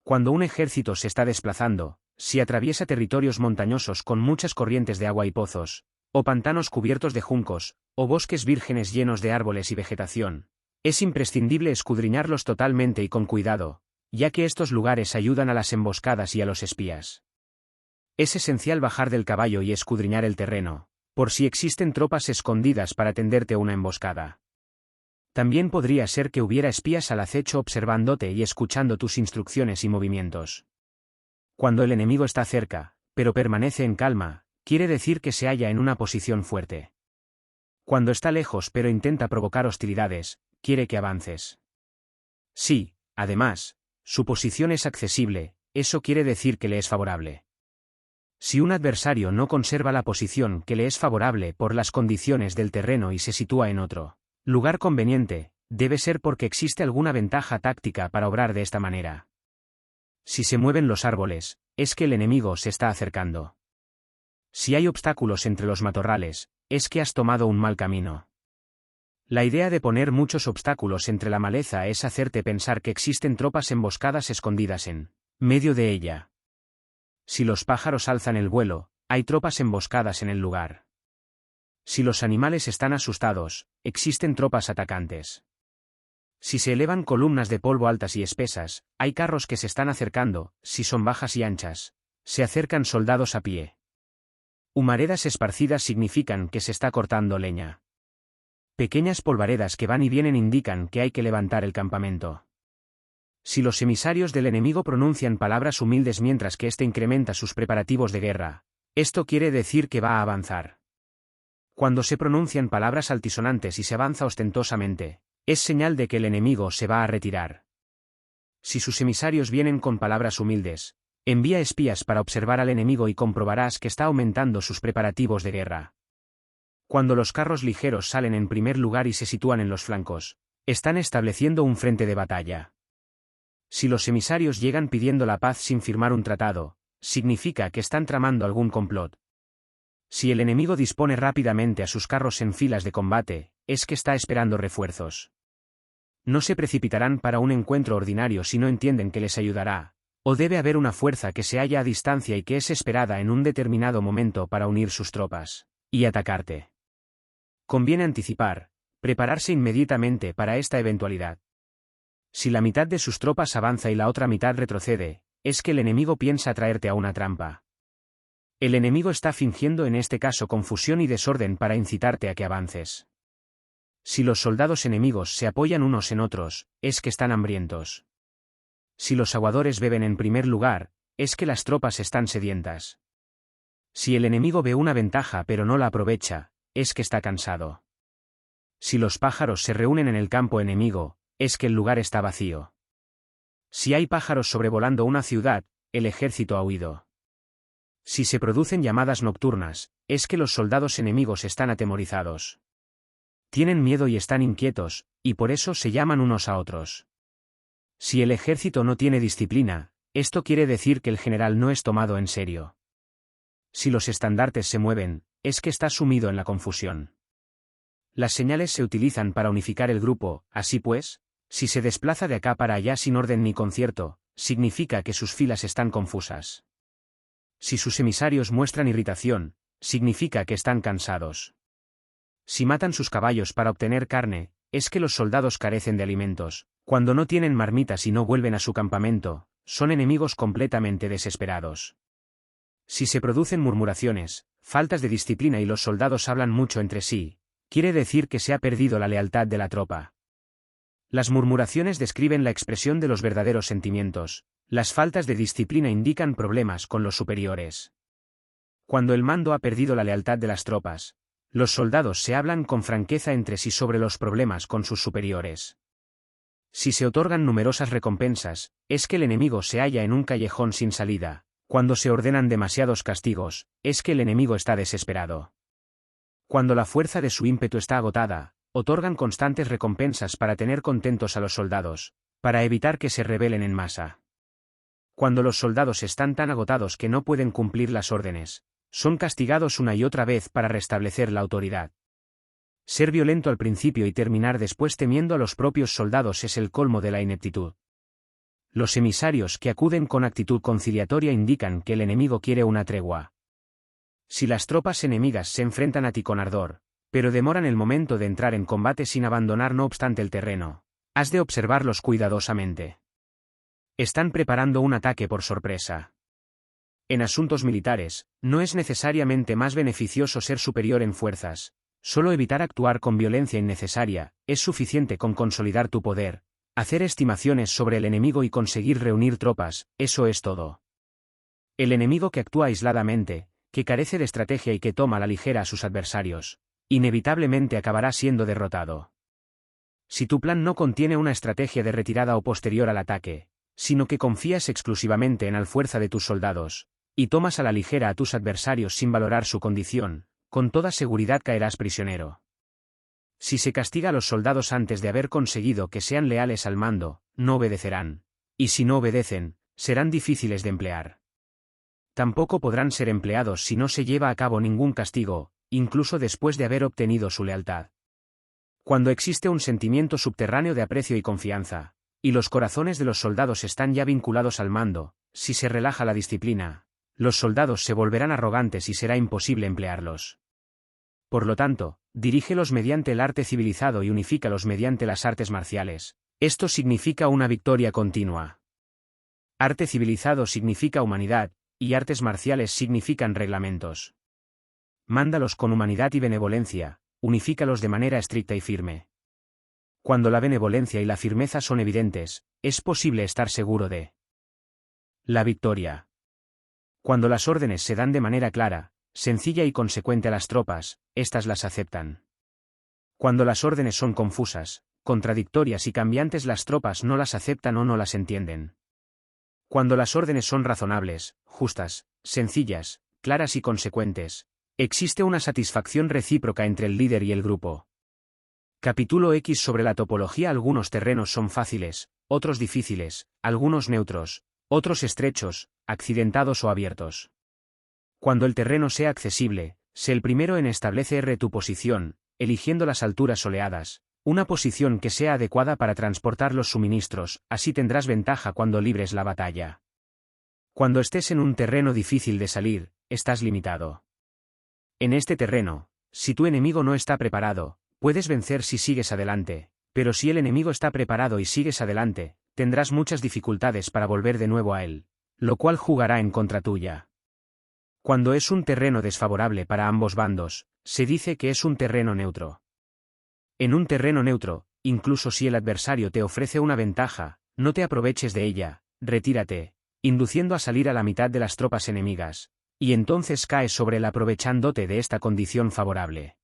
Cuando un ejército se está desplazando, si atraviesa territorios montañosos con muchas corrientes de agua y pozos, o pantanos cubiertos de juncos, o bosques vírgenes llenos de árboles y vegetación, es imprescindible escudriñarlos totalmente y con cuidado, ya que estos lugares ayudan a las emboscadas y a los espías. Es esencial bajar del caballo y escudriñar el terreno, por si existen tropas escondidas para tenderte una emboscada. También podría ser que hubiera espías al acecho observándote y escuchando tus instrucciones y movimientos. Cuando el enemigo está cerca, pero permanece en calma, quiere decir que se halla en una posición fuerte. Cuando está lejos pero intenta provocar hostilidades, quiere que avances. Sí, además, su posición es accesible, eso quiere decir que le es favorable. Si un adversario no conserva la posición que le es favorable por las condiciones del terreno y se sitúa en otro lugar conveniente, debe ser porque existe alguna ventaja táctica para obrar de esta manera. Si se mueven los árboles, es que el enemigo se está acercando. Si hay obstáculos entre los matorrales, es que has tomado un mal camino. La idea de poner muchos obstáculos entre la maleza es hacerte pensar que existen tropas emboscadas escondidas en medio de ella. Si los pájaros alzan el vuelo, hay tropas emboscadas en el lugar. Si los animales están asustados, existen tropas atacantes. Si se elevan columnas de polvo altas y espesas, hay carros que se están acercando, si son bajas y anchas, se acercan soldados a pie. Humaredas esparcidas significan que se está cortando leña. Pequeñas polvaredas que van y vienen indican que hay que levantar el campamento. Si los emisarios del enemigo pronuncian palabras humildes mientras que éste incrementa sus preparativos de guerra, esto quiere decir que va a avanzar. Cuando se pronuncian palabras altisonantes y se avanza ostentosamente, es señal de que el enemigo se va a retirar. Si sus emisarios vienen con palabras humildes, envía espías para observar al enemigo y comprobarás que está aumentando sus preparativos de guerra. Cuando los carros ligeros salen en primer lugar y se sitúan en los flancos, están estableciendo un frente de batalla. Si los emisarios llegan pidiendo la paz sin firmar un tratado, significa que están tramando algún complot. Si el enemigo dispone rápidamente a sus carros en filas de combate, es que está esperando refuerzos. No se precipitarán para un encuentro ordinario si no entienden que les ayudará, o debe haber una fuerza que se halla a distancia y que es esperada en un determinado momento para unir sus tropas y atacarte. Conviene anticipar, prepararse inmediatamente para esta eventualidad. Si la mitad de sus tropas avanza y la otra mitad retrocede, es que el enemigo piensa atraerte a una trampa. El enemigo está fingiendo en este caso confusión y desorden para incitarte a que avances. Si los soldados enemigos se apoyan unos en otros, es que están hambrientos. Si los aguadores beben en primer lugar, es que las tropas están sedientas. Si el enemigo ve una ventaja pero no la aprovecha, es que está cansado. Si los pájaros se reúnen en el campo enemigo, es que el lugar está vacío. Si hay pájaros sobrevolando una ciudad, el ejército ha huido. Si se producen llamadas nocturnas, es que los soldados enemigos están atemorizados. Tienen miedo y están inquietos, y por eso se llaman unos a otros. Si el ejército no tiene disciplina, esto quiere decir que el general no es tomado en serio. Si los estandartes se mueven, es que está sumido en la confusión. Las señales se utilizan para unificar el grupo, así pues, si se desplaza de acá para allá sin orden ni concierto, significa que sus filas están confusas. Si sus emisarios muestran irritación, significa que están cansados. Si matan sus caballos para obtener carne, es que los soldados carecen de alimentos. Cuando no tienen marmitas y no vuelven a su campamento, son enemigos completamente desesperados. Si se producen murmuraciones, faltas de disciplina y los soldados hablan mucho entre sí, quiere decir que se ha perdido la lealtad de la tropa. Las murmuraciones describen la expresión de los verdaderos sentimientos. Las faltas de disciplina indican problemas con los superiores. Cuando el mando ha perdido la lealtad de las tropas, los soldados se hablan con franqueza entre sí sobre los problemas con sus superiores. Si se otorgan numerosas recompensas, es que el enemigo se halla en un callejón sin salida. Cuando se ordenan demasiados castigos, es que el enemigo está desesperado. Cuando la fuerza de su ímpetu está agotada, otorgan constantes recompensas para tener contentos a los soldados, para evitar que se rebelen en masa. Cuando los soldados están tan agotados que no pueden cumplir las órdenes, son castigados una y otra vez para restablecer la autoridad. Ser violento al principio y terminar después temiendo a los propios soldados es el colmo de la ineptitud. Los emisarios que acuden con actitud conciliatoria indican que el enemigo quiere una tregua. Si las tropas enemigas se enfrentan a ti con ardor, pero demoran el momento de entrar en combate sin abandonar no obstante el terreno, has de observarlos cuidadosamente. Están preparando un ataque por sorpresa. En asuntos militares, no es necesariamente más beneficioso ser superior en fuerzas. Solo evitar actuar con violencia innecesaria, es suficiente con consolidar tu poder, hacer estimaciones sobre el enemigo y conseguir reunir tropas, eso es todo. El enemigo que actúa aisladamente, que carece de estrategia y que toma a la ligera a sus adversarios, inevitablemente acabará siendo derrotado. Si tu plan no contiene una estrategia de retirada o posterior al ataque, sino que confías exclusivamente en la fuerza de tus soldados, y tomas a la ligera a tus adversarios sin valorar su condición, con toda seguridad caerás prisionero. Si se castiga a los soldados antes de haber conseguido que sean leales al mando, no obedecerán, y si no obedecen, serán difíciles de emplear. Tampoco podrán ser empleados si no se lleva a cabo ningún castigo, incluso después de haber obtenido su lealtad. Cuando existe un sentimiento subterráneo de aprecio y confianza, y los corazones de los soldados están ya vinculados al mando, si se relaja la disciplina, los soldados se volverán arrogantes y será imposible emplearlos. Por lo tanto, dirígelos mediante el arte civilizado y unifícalos mediante las artes marciales. Esto significa una victoria continua. Arte civilizado significa humanidad, y artes marciales significan reglamentos. Mándalos con humanidad y benevolencia, unifícalos de manera estricta y firme. Cuando la benevolencia y la firmeza son evidentes, es posible estar seguro de la victoria. Cuando las órdenes se dan de manera clara, sencilla y consecuente a las tropas, éstas las aceptan. Cuando las órdenes son confusas, contradictorias y cambiantes, las tropas no las aceptan o no las entienden. Cuando las órdenes son razonables, justas, sencillas, claras y consecuentes, existe una satisfacción recíproca entre el líder y el grupo. Capítulo X sobre la topología. Algunos terrenos son fáciles, otros difíciles, algunos neutros, otros estrechos, accidentados o abiertos. Cuando el terreno sea accesible, sé el primero en establecer tu posición, eligiendo las alturas soleadas, una posición que sea adecuada para transportar los suministros, así tendrás ventaja cuando libres la batalla. Cuando estés en un terreno difícil de salir, estás limitado. En este terreno, si tu enemigo no está preparado, puedes vencer si sigues adelante, pero si el enemigo está preparado y sigues adelante, tendrás muchas dificultades para volver de nuevo a él, lo cual jugará en contra tuya. Cuando es un terreno desfavorable para ambos bandos, se dice que es un terreno neutro. En un terreno neutro, incluso si el adversario te ofrece una ventaja, no te aproveches de ella, retírate, induciendo a salir a la mitad de las tropas enemigas, y entonces caes sobre él aprovechándote de esta condición favorable.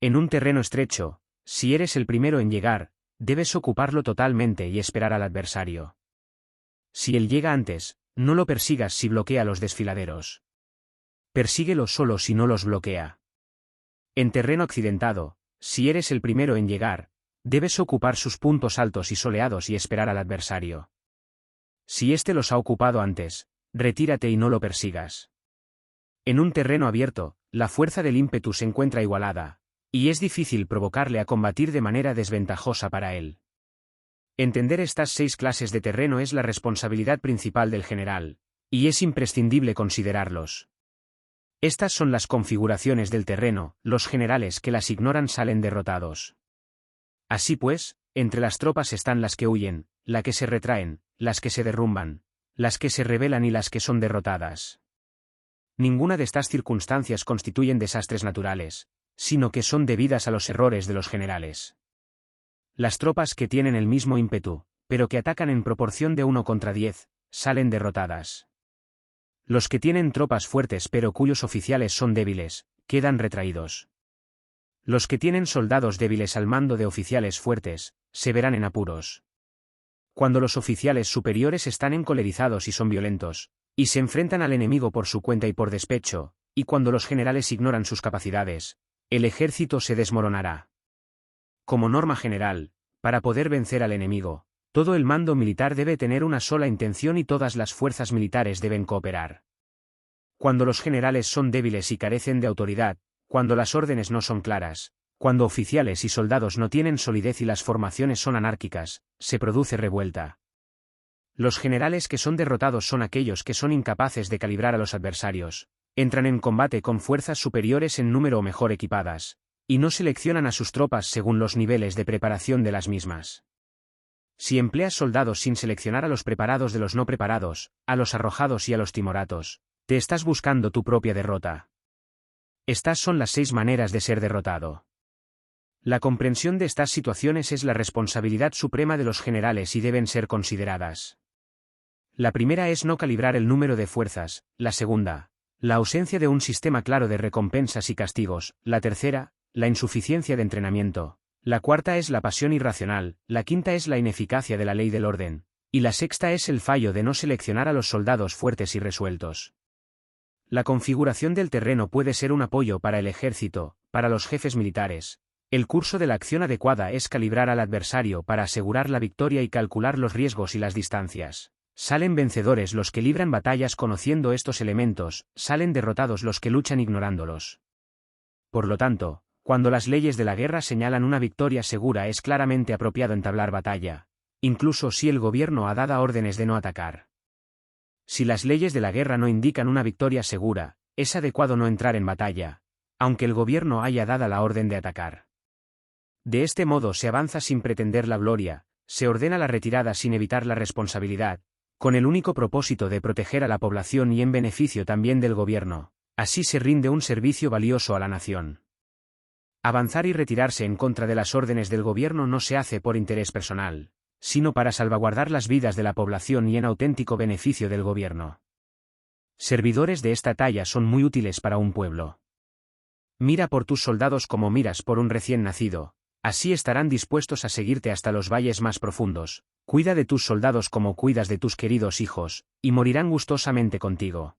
En un terreno estrecho, si eres el primero en llegar, debes ocuparlo totalmente y esperar al adversario. Si él llega antes, no lo persigas si bloquea los desfiladeros. Persíguelo solo si no los bloquea. En terreno accidentado, si eres el primero en llegar, debes ocupar sus puntos altos y soleados y esperar al adversario. Si éste los ha ocupado antes, retírate y no lo persigas. En un terreno abierto, la fuerza del ímpetu se encuentra igualada, y es difícil provocarle a combatir de manera desventajosa para él. Entender estas 6 clases de terreno es la responsabilidad principal del general, y es imprescindible considerarlos. Estas son las configuraciones del terreno, los generales que las ignoran salen derrotados. Así pues, entre las tropas están las que huyen, las que se retraen, las que se derrumban, las que se rebelan y las que son derrotadas. Ninguna de estas circunstancias constituyen desastres naturales, sino que son debidas a los errores de los generales. Las tropas que tienen el mismo ímpetu, pero que atacan en proporción de 1 contra 10, salen derrotadas. Los que tienen tropas fuertes pero cuyos oficiales son débiles, quedan retraídos. Los que tienen soldados débiles al mando de oficiales fuertes, se verán en apuros. Cuando los oficiales superiores están encolerizados y son violentos, y se enfrentan al enemigo por su cuenta y por despecho, y cuando los generales ignoran sus capacidades, el ejército se desmoronará. Como norma general, para poder vencer al enemigo, todo el mando militar debe tener una sola intención y todas las fuerzas militares deben cooperar. Cuando los generales son débiles y carecen de autoridad, cuando las órdenes no son claras, cuando oficiales y soldados no tienen solidez y las formaciones son anárquicas, se produce revuelta. Los generales que son derrotados son aquellos que son incapaces de calibrar a los adversarios, entran en combate con fuerzas superiores en número o mejor equipadas, y no seleccionan a sus tropas según los niveles de preparación de las mismas. Si empleas soldados sin seleccionar a los preparados de los no preparados, a los arrojados y a los timoratos, te estás buscando tu propia derrota. Estas son las 6 maneras de ser derrotado. La comprensión de estas situaciones es la responsabilidad suprema de los generales y deben ser consideradas. La primera es no calibrar el número de fuerzas, la segunda, la ausencia de un sistema claro de recompensas y castigos, la tercera, la insuficiencia de entrenamiento, la cuarta es la pasión irracional, la quinta es la ineficacia de la ley del orden, y la sexta es el fallo de no seleccionar a los soldados fuertes y resueltos. La configuración del terreno puede ser un apoyo para el ejército, para los jefes militares. El curso de la acción adecuada es calibrar al adversario para asegurar la victoria y calcular los riesgos y las distancias. Salen vencedores los que libran batallas conociendo estos elementos, salen derrotados los que luchan ignorándolos. Por lo tanto, cuando las leyes de la guerra señalan una victoria segura es claramente apropiado entablar batalla, incluso si el gobierno ha dado órdenes de no atacar. Si las leyes de la guerra no indican una victoria segura, es adecuado no entrar en batalla, aunque el gobierno haya dado la orden de atacar. De este modo se avanza sin pretender la gloria, se ordena la retirada sin evitar la responsabilidad, con el único propósito de proteger a la población y en beneficio también del gobierno. Así se rinde un servicio valioso a la nación. Avanzar y retirarse en contra de las órdenes del gobierno no se hace por interés personal, sino para salvaguardar las vidas de la población y en auténtico beneficio del gobierno. Servidores de esta talla son muy útiles para un pueblo. Mira por tus soldados como miras por un recién nacido, así estarán dispuestos a seguirte hasta los valles más profundos. Cuida de tus soldados como cuidas de tus queridos hijos, y morirán gustosamente contigo.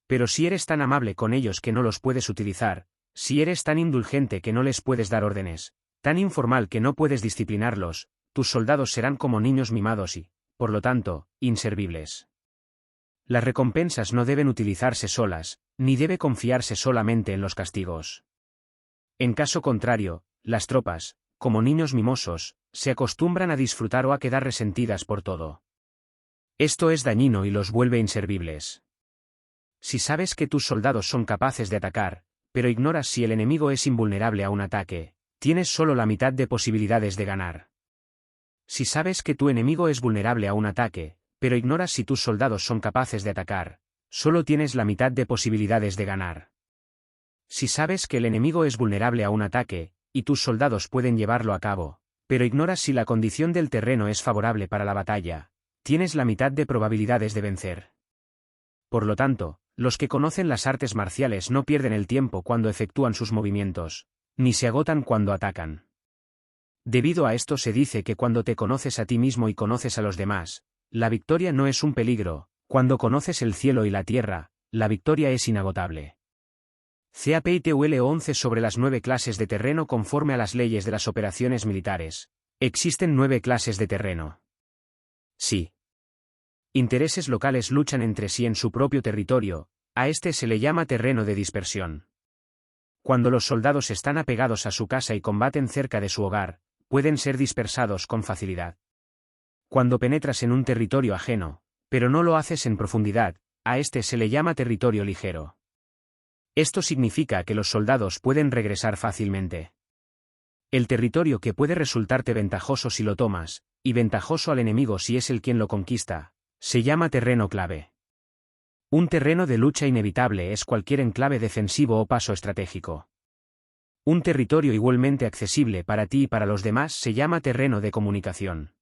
Pero si eres tan amable con ellos que no los puedes utilizar, si eres tan indulgente que no les puedes dar órdenes, tan informal que no puedes disciplinarlos, tus soldados serán como niños mimados y, por lo tanto, inservibles. Las recompensas no deben utilizarse solas, ni debe confiarse solamente en los castigos. En caso contrario, las tropas, como niños mimosos, se acostumbran a disfrutar o a quedar resentidas por todo. Esto es dañino y los vuelve inservibles. Si sabes que tus soldados son capaces de atacar, pero ignoras si el enemigo es invulnerable a un ataque, tienes solo la mitad de posibilidades de ganar. Si sabes que tu enemigo es vulnerable a un ataque, pero ignoras si tus soldados son capaces de atacar, solo tienes la mitad de posibilidades de ganar. Si sabes que el enemigo es vulnerable a un ataque, y tus soldados pueden llevarlo a cabo, pero ignoras si la condición del terreno es favorable para la batalla, tienes la mitad de probabilidades de vencer. Por lo tanto, los que conocen las artes marciales no pierden el tiempo cuando efectúan sus movimientos, ni se agotan cuando atacan. Debido a esto se dice que cuando te conoces a ti mismo y conoces a los demás, la victoria no es un peligro, cuando conoces el cielo y la tierra, la victoria es inagotable. CAPITUL 11 sobre las 9 clases de terreno conforme a las leyes de las operaciones militares. Existen 9 clases de terreno. Sí. Intereses locales luchan entre sí en su propio territorio, a este se le llama terreno de dispersión. Cuando los soldados están apegados a su casa y combaten cerca de su hogar, pueden ser dispersados con facilidad. Cuando penetras en un territorio ajeno, pero no lo haces en profundidad, a este se le llama territorio ligero. Esto significa que los soldados pueden regresar fácilmente. El territorio que puede resultarte ventajoso si lo tomas, y ventajoso al enemigo si es él quien lo conquista, se llama terreno clave. Un terreno de lucha inevitable es cualquier enclave defensivo o paso estratégico. Un territorio igualmente accesible para ti y para los demás se llama terreno de comunicación.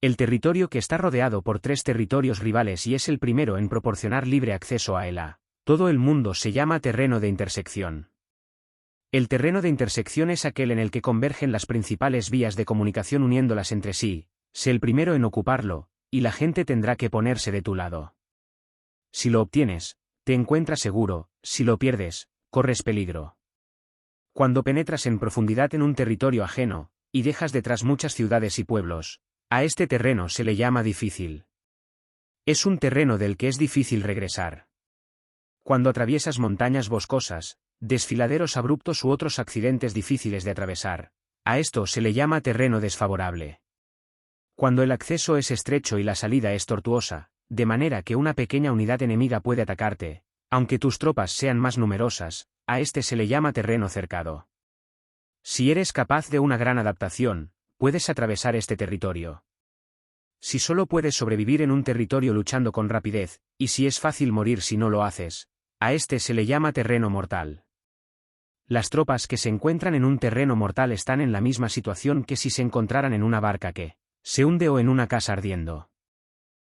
El territorio que está rodeado por 3 territorios rivales y es el primero en proporcionar libre acceso a él a todo el mundo se llama terreno de intersección. El terreno de intersección es aquel en el que convergen las principales vías de comunicación uniéndolas entre sí, sé el primero en ocuparlo, y la gente tendrá que ponerse de tu lado. Si lo obtienes, te encuentras seguro, si lo pierdes, corres peligro. Cuando penetras en profundidad en un territorio ajeno, y dejas detrás muchas ciudades y pueblos, a este terreno se le llama difícil. Es un terreno del que es difícil regresar. Cuando atraviesas montañas boscosas, desfiladeros abruptos u otros accidentes difíciles de atravesar, a esto se le llama terreno desfavorable. Cuando el acceso es estrecho y la salida es tortuosa, de manera que una pequeña unidad enemiga puede atacarte, aunque tus tropas sean más numerosas, a este se le llama terreno cercado. Si eres capaz de una gran adaptación, puedes atravesar este territorio. Si solo puedes sobrevivir en un territorio luchando con rapidez, y si es fácil morir si no lo haces, a este se le llama terreno mortal. Las tropas que se encuentran en un terreno mortal están en la misma situación que si se encontraran en una barca que se hunde o en una casa ardiendo.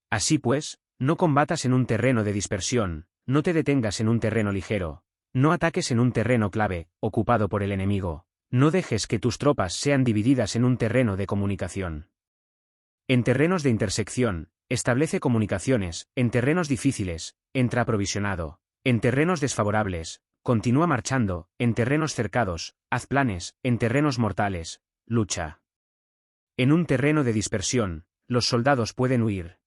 Así pues, no combatas en un terreno de dispersión, no te detengas en un terreno ligero, no ataques en un terreno clave, ocupado por el enemigo, no dejes que tus tropas sean divididas en un terreno de comunicación. En terrenos de intersección, establece comunicaciones, en terrenos difíciles, entra aprovisionado, en terrenos desfavorables, continúa marchando, en terrenos cercados, haz planes, en terrenos mortales, lucha. En un terreno de dispersión, los soldados pueden huir.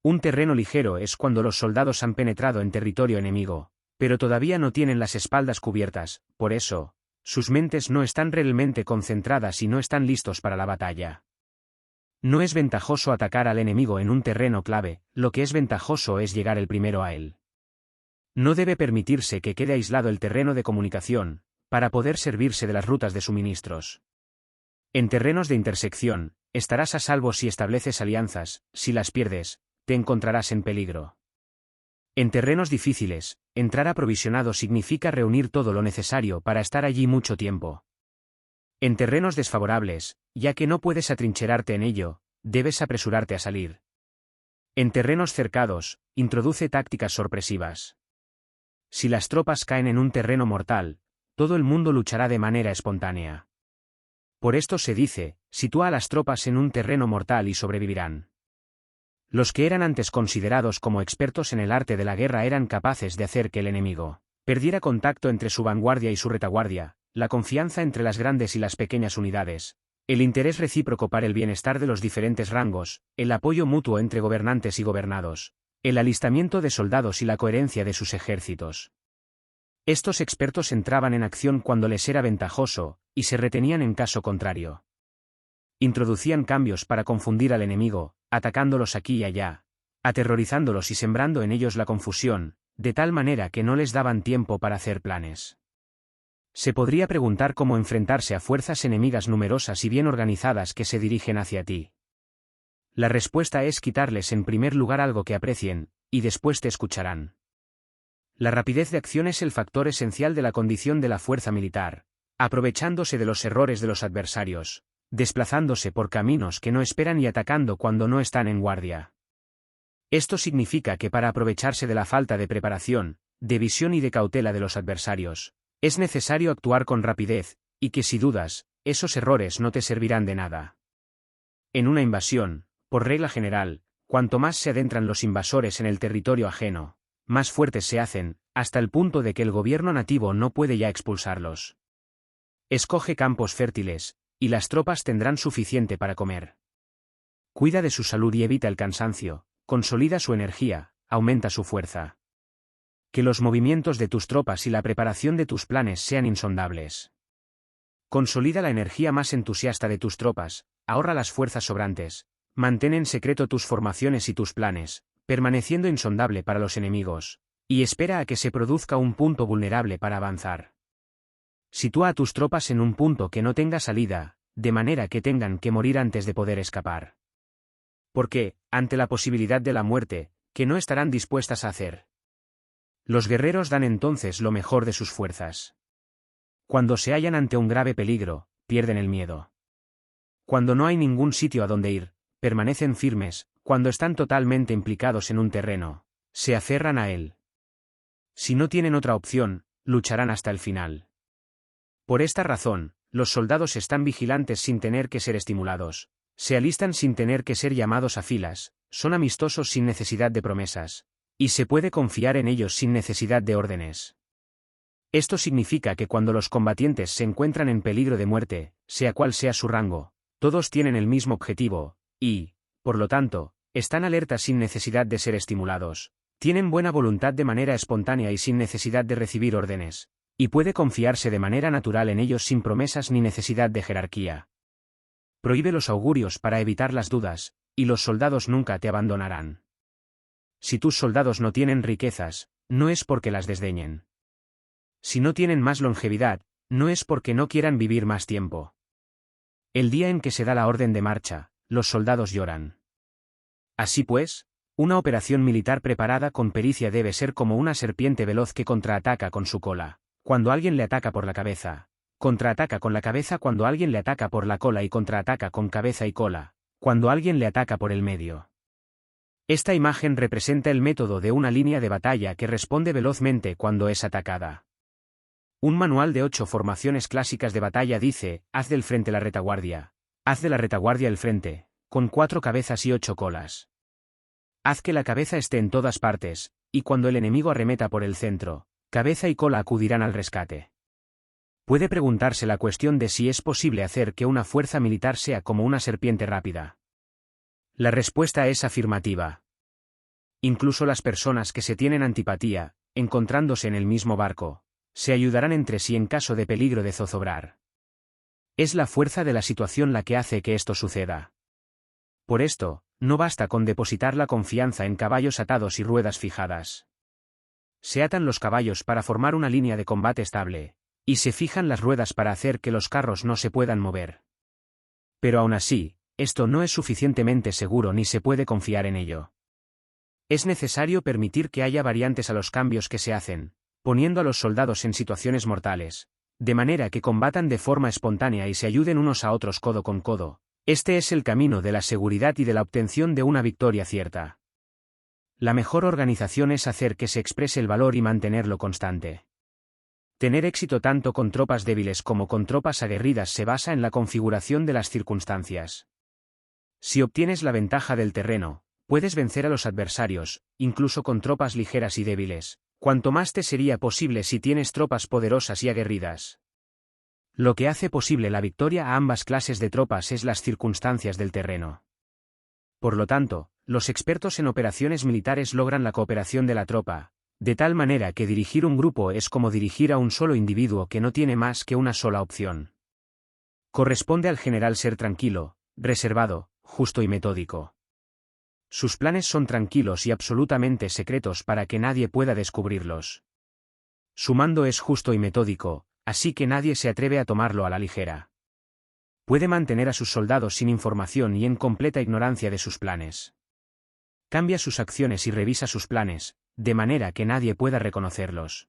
Un terreno ligero es cuando los soldados han penetrado en territorio enemigo, pero todavía no tienen las espaldas cubiertas, por eso, sus mentes no están realmente concentradas y no están listos para la batalla. No es ventajoso atacar al enemigo en un terreno clave, lo que es ventajoso es llegar el primero a él. No debe permitirse que quede aislado el terreno de comunicación, para poder servirse de las rutas de suministros. En terrenos de intersección, estarás a salvo si estableces alianzas, si las pierdes, te encontrarás en peligro. En terrenos difíciles, entrar aprovisionado significa reunir todo lo necesario para estar allí mucho tiempo. En terrenos desfavorables, ya que no puedes atrincherarte en ello, debes apresurarte a salir. En terrenos cercados, introduce tácticas sorpresivas. Si las tropas caen en un terreno mortal, todo el mundo luchará de manera espontánea. Por esto se dice, sitúa a las tropas en un terreno mortal y sobrevivirán. Los que eran antes considerados como expertos en el arte de la guerra eran capaces de hacer que el enemigo perdiera contacto entre su vanguardia y su retaguardia, la confianza entre las grandes y las pequeñas unidades, el interés recíproco para el bienestar de los diferentes rangos, el apoyo mutuo entre gobernantes y gobernados, el alistamiento de soldados y la coherencia de sus ejércitos. Estos expertos entraban en acción cuando les era ventajoso, y se retenían en caso contrario. Introducían cambios para confundir al enemigo, atacándolos aquí y allá, aterrorizándolos y sembrando en ellos la confusión, de tal manera que no les daban tiempo para hacer planes. Se podría preguntar cómo enfrentarse a fuerzas enemigas numerosas y bien organizadas que se dirigen hacia ti. La respuesta es quitarles en primer lugar algo que aprecien, y después te escucharán. La rapidez de acción es el factor esencial de la condición de la fuerza militar, aprovechándose de los errores de los adversarios, desplazándose por caminos que no esperan y atacando cuando no están en guardia. Esto significa que para aprovecharse de la falta de preparación, de visión y de cautela de los adversarios, es necesario actuar con rapidez, y que si dudas, esos errores no te servirán de nada. En una invasión, por regla general, cuanto más se adentran los invasores en el territorio ajeno, más fuertes se hacen, hasta el punto de que el gobierno nativo no puede ya expulsarlos. Escoge campos fértiles, y las tropas tendrán suficiente para comer. Cuida de su salud y evita el cansancio, consolida su energía, aumenta su fuerza. Que los movimientos de tus tropas y la preparación de tus planes sean insondables. Consolida la energía más entusiasta de tus tropas, ahorra las fuerzas sobrantes, mantén en secreto tus formaciones y tus planes, permaneciendo insondable para los enemigos, y espera a que se produzca un punto vulnerable para avanzar. Sitúa a tus tropas en un punto que no tenga salida, de manera que tengan que morir antes de poder escapar. Porque, ante la posibilidad de la muerte, que no estarán dispuestas a hacer. Los guerreros dan entonces lo mejor de sus fuerzas. Cuando se hallan ante un grave peligro, pierden el miedo. Cuando no hay ningún sitio a donde ir, permanecen firmes, cuando están totalmente implicados en un terreno, se aferran a él. Si no tienen otra opción, lucharán hasta el final. Por esta razón, los soldados están vigilantes sin tener que ser estimulados, se alistan sin tener que ser llamados a filas, son amistosos sin necesidad de promesas, y se puede confiar en ellos sin necesidad de órdenes. Esto significa que cuando los combatientes se encuentran en peligro de muerte, sea cual sea su rango, todos tienen el mismo objetivo, y, por lo tanto, están alertas sin necesidad de ser estimulados, tienen buena voluntad de manera espontánea y sin necesidad de recibir órdenes, y puede confiarse de manera natural en ellos sin promesas ni necesidad de jerarquía. Prohíbe los augurios para evitar las dudas, y los soldados nunca te abandonarán. Si tus soldados no tienen riquezas, no es porque las desdeñen. Si no tienen más longevidad, no es porque no quieran vivir más tiempo. El día en que se da la orden de marcha, los soldados lloran. Así pues, una operación militar preparada con pericia debe ser como una serpiente veloz que contraataca con su cola, cuando alguien le ataca por la cabeza, contraataca con la cabeza cuando alguien le ataca por la cola y contraataca con cabeza y cola, cuando alguien le ataca por el medio. Esta imagen representa el método de una línea de batalla que responde velozmente cuando es atacada. Un manual de 8 formaciones clásicas de batalla dice: haz del frente la retaguardia, haz de la retaguardia el frente, con 4 cabezas y 8 colas. Haz que la cabeza esté en todas partes, y cuando el enemigo arremeta por el centro, cabeza y cola acudirán al rescate. Puede preguntarse la cuestión de si es posible hacer que una fuerza militar sea como una serpiente rápida. La respuesta es afirmativa. Incluso las personas que se tienen antipatía, encontrándose en el mismo barco, se ayudarán entre sí en caso de peligro de zozobrar. Es la fuerza de la situación la que hace que esto suceda. Por esto, no basta con depositar la confianza en caballos atados y ruedas fijadas. Se atan los caballos para formar una línea de combate estable, y se fijan las ruedas para hacer que los carros no se puedan mover. Pero aún así, esto no es suficientemente seguro ni se puede confiar en ello. Es necesario permitir que haya variantes a los cambios que se hacen, poniendo a los soldados en situaciones mortales, de manera que combatan de forma espontánea y se ayuden unos a otros codo con codo. Este es el camino de la seguridad y de la obtención de una victoria cierta. La mejor organización es hacer que se exprese el valor y mantenerlo constante. Tener éxito tanto con tropas débiles como con tropas aguerridas se basa en la configuración de las circunstancias. Si obtienes la ventaja del terreno, puedes vencer a los adversarios, incluso con tropas ligeras y débiles, cuanto más te sería posible si tienes tropas poderosas y aguerridas. Lo que hace posible la victoria a ambas clases de tropas es las circunstancias del terreno. Por lo tanto, los expertos en operaciones militares logran la cooperación de la tropa, de tal manera que dirigir un grupo es como dirigir a un solo individuo que no tiene más que una sola opción. Corresponde al general ser tranquilo, reservado, justo y metódico. Sus planes son tranquilos y absolutamente secretos para que nadie pueda descubrirlos. Su mando es justo y metódico, así que nadie se atreve a tomarlo a la ligera. Puede mantener a sus soldados sin información y en completa ignorancia de sus planes. Cambia sus acciones y revisa sus planes, de manera que nadie pueda reconocerlos.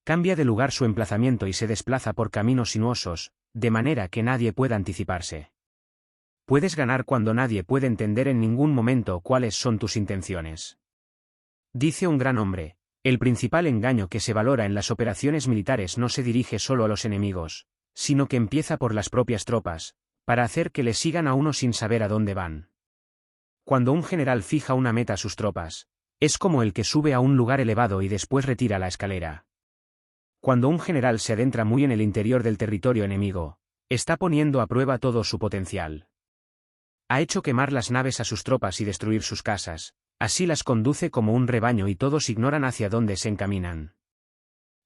Cambia de lugar su emplazamiento y se desplaza por caminos sinuosos, de manera que nadie pueda anticiparse. Puedes ganar cuando nadie puede entender en ningún momento cuáles son tus intenciones. Dice un gran hombre: el principal engaño que se valora en las operaciones militares no se dirige solo a los enemigos, sino que empieza por las propias tropas, para hacer que le sigan a uno sin saber a dónde van. Cuando un general fija una meta a sus tropas, es como el que sube a un lugar elevado y después retira la escalera. Cuando un general se adentra muy en el interior del territorio enemigo, está poniendo a prueba todo su potencial. Ha hecho quemar las naves a sus tropas y destruir sus casas, así las conduce como un rebaño y todos ignoran hacia dónde se encaminan.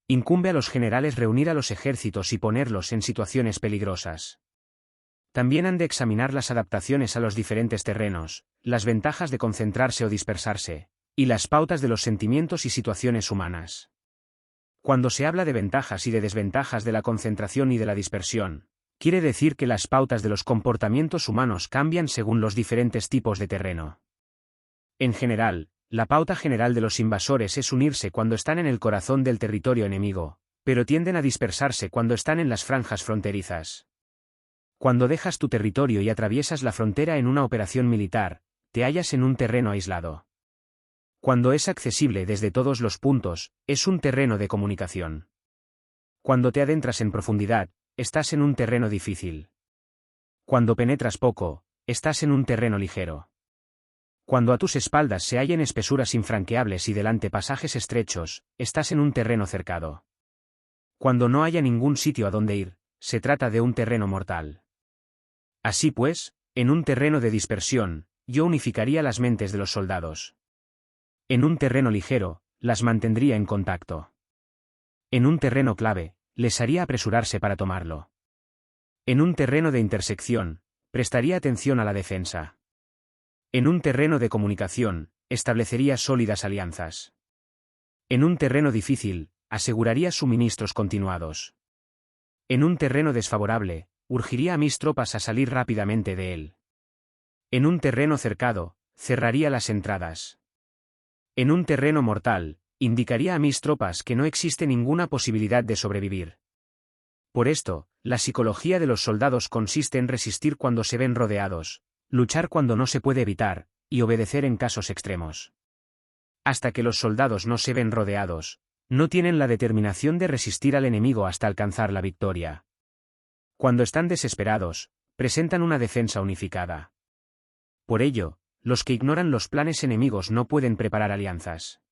Incumbe a los generales reunir a los ejércitos y ponerlos en situaciones peligrosas. También han de examinar las adaptaciones a los diferentes terrenos, las ventajas de concentrarse o dispersarse, y las pautas de los sentimientos y situaciones humanas. Cuando se habla de ventajas y de desventajas de la concentración y de la dispersión, quiere decir que las pautas de los comportamientos humanos cambian según los diferentes tipos de terreno. En general, la pauta general de los invasores es unirse cuando están en el corazón del territorio enemigo, pero tienden a dispersarse cuando están en las franjas fronterizas. Cuando dejas tu territorio y atraviesas la frontera en una operación militar, te hallas en un terreno aislado. Cuando es accesible desde todos los puntos, es un terreno de comunicación. Cuando te adentras en profundidad, estás en un terreno difícil. Cuando penetras poco, estás en un terreno ligero. Cuando a tus espaldas se hallen espesuras infranqueables y delante pasajes estrechos, estás en un terreno cercado. Cuando no haya ningún sitio a donde ir, se trata de un terreno mortal. Así pues, en un terreno de dispersión, yo unificaría las mentes de los soldados. En un terreno ligero, las mantendría en contacto. En un terreno clave, les haría apresurarse para tomarlo. En un terreno de intersección, prestaría atención a la defensa. En un terreno de comunicación, establecería sólidas alianzas. En un terreno difícil, aseguraría suministros continuados. En un terreno desfavorable, urgiría a mis tropas a salir rápidamente de él. En un terreno cercado, cerraría las entradas. En un terreno mortal, indicaría a mis tropas que no existe ninguna posibilidad de sobrevivir. Por esto, la psicología de los soldados consiste en resistir cuando se ven rodeados, luchar cuando no se puede evitar, y obedecer en casos extremos. Hasta que los soldados no se ven rodeados, no tienen la determinación de resistir al enemigo hasta alcanzar la victoria. Cuando están desesperados, presentan una defensa unificada. Por ello, los que ignoran los planes enemigos no pueden preparar alianzas.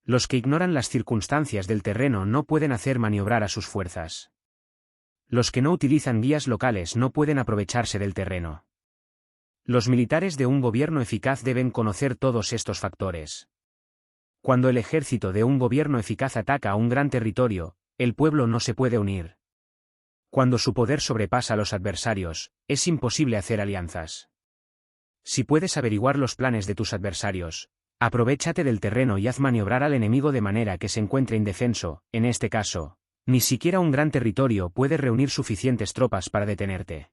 Los que ignoran las circunstancias del terreno no pueden hacer maniobrar a sus fuerzas. Los que no utilizan guías locales no pueden aprovecharse del terreno. Los militares de un gobierno eficaz deben conocer todos estos factores. Cuando el ejército de un gobierno eficaz ataca a un gran territorio, el pueblo no se puede unir. Cuando su poder sobrepasa a los adversarios, es imposible hacer alianzas. Si puedes averiguar los planes de tus adversarios, aprovéchate del terreno y haz maniobrar al enemigo de manera que se encuentre indefenso. En este caso, ni siquiera un gran territorio puede reunir suficientes tropas para detenerte.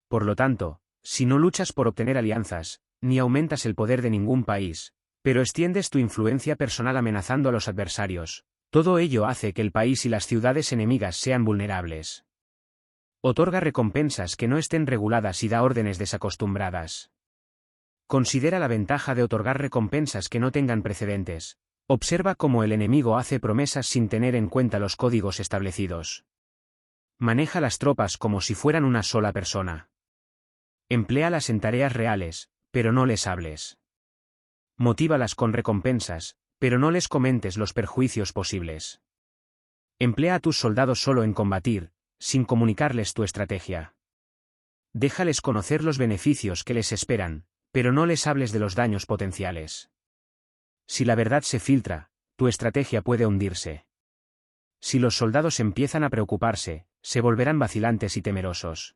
Por lo tanto, si no luchas por obtener alianzas, ni aumentas el poder de ningún país, pero extiendes tu influencia personal amenazando a los adversarios, todo ello hace que el país y las ciudades enemigas sean vulnerables. Otorga recompensas que no estén reguladas y da órdenes desacostumbradas. Considera la ventaja de otorgar recompensas que no tengan precedentes. Observa cómo el enemigo hace promesas sin tener en cuenta los códigos establecidos. Maneja las tropas como si fueran una sola persona. Empléalas en tareas reales, pero no les hables. Motívalas con recompensas, pero no les comentes los perjuicios posibles. Emplea a tus soldados solo en combatir, sin comunicarles tu estrategia. Déjales conocer los beneficios que les esperan, pero no les hables de los daños potenciales. Si la verdad se filtra, tu estrategia puede hundirse. Si los soldados empiezan a preocuparse, se volverán vacilantes y temerosos.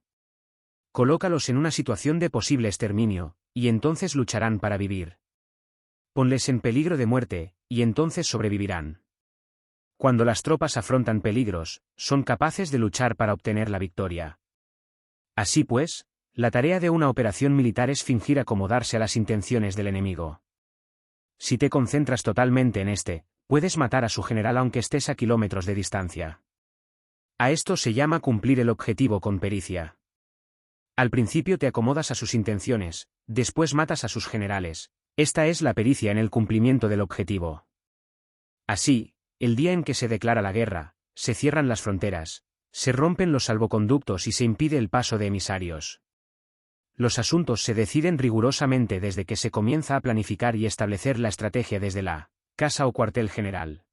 Colócalos en una situación de posible exterminio, y entonces lucharán para vivir. Ponles en peligro de muerte, y entonces sobrevivirán. Cuando las tropas afrontan peligros, son capaces de luchar para obtener la victoria. Así pues, la tarea de una operación militar es fingir acomodarse a las intenciones del enemigo. Si te concentras totalmente en este, puedes matar a su general aunque estés a kilómetros de distancia. A esto se llama cumplir el objetivo con pericia. Al principio te acomodas a sus intenciones, después matas a sus generales. Esta es la pericia en el cumplimiento del objetivo. Así, el día en que se declara la guerra, se cierran las fronteras, se rompen los salvoconductos y se impide el paso de emisarios. Los asuntos se deciden rigurosamente desde que se comienza a planificar y establecer la estrategia desde la casa o cuartel general.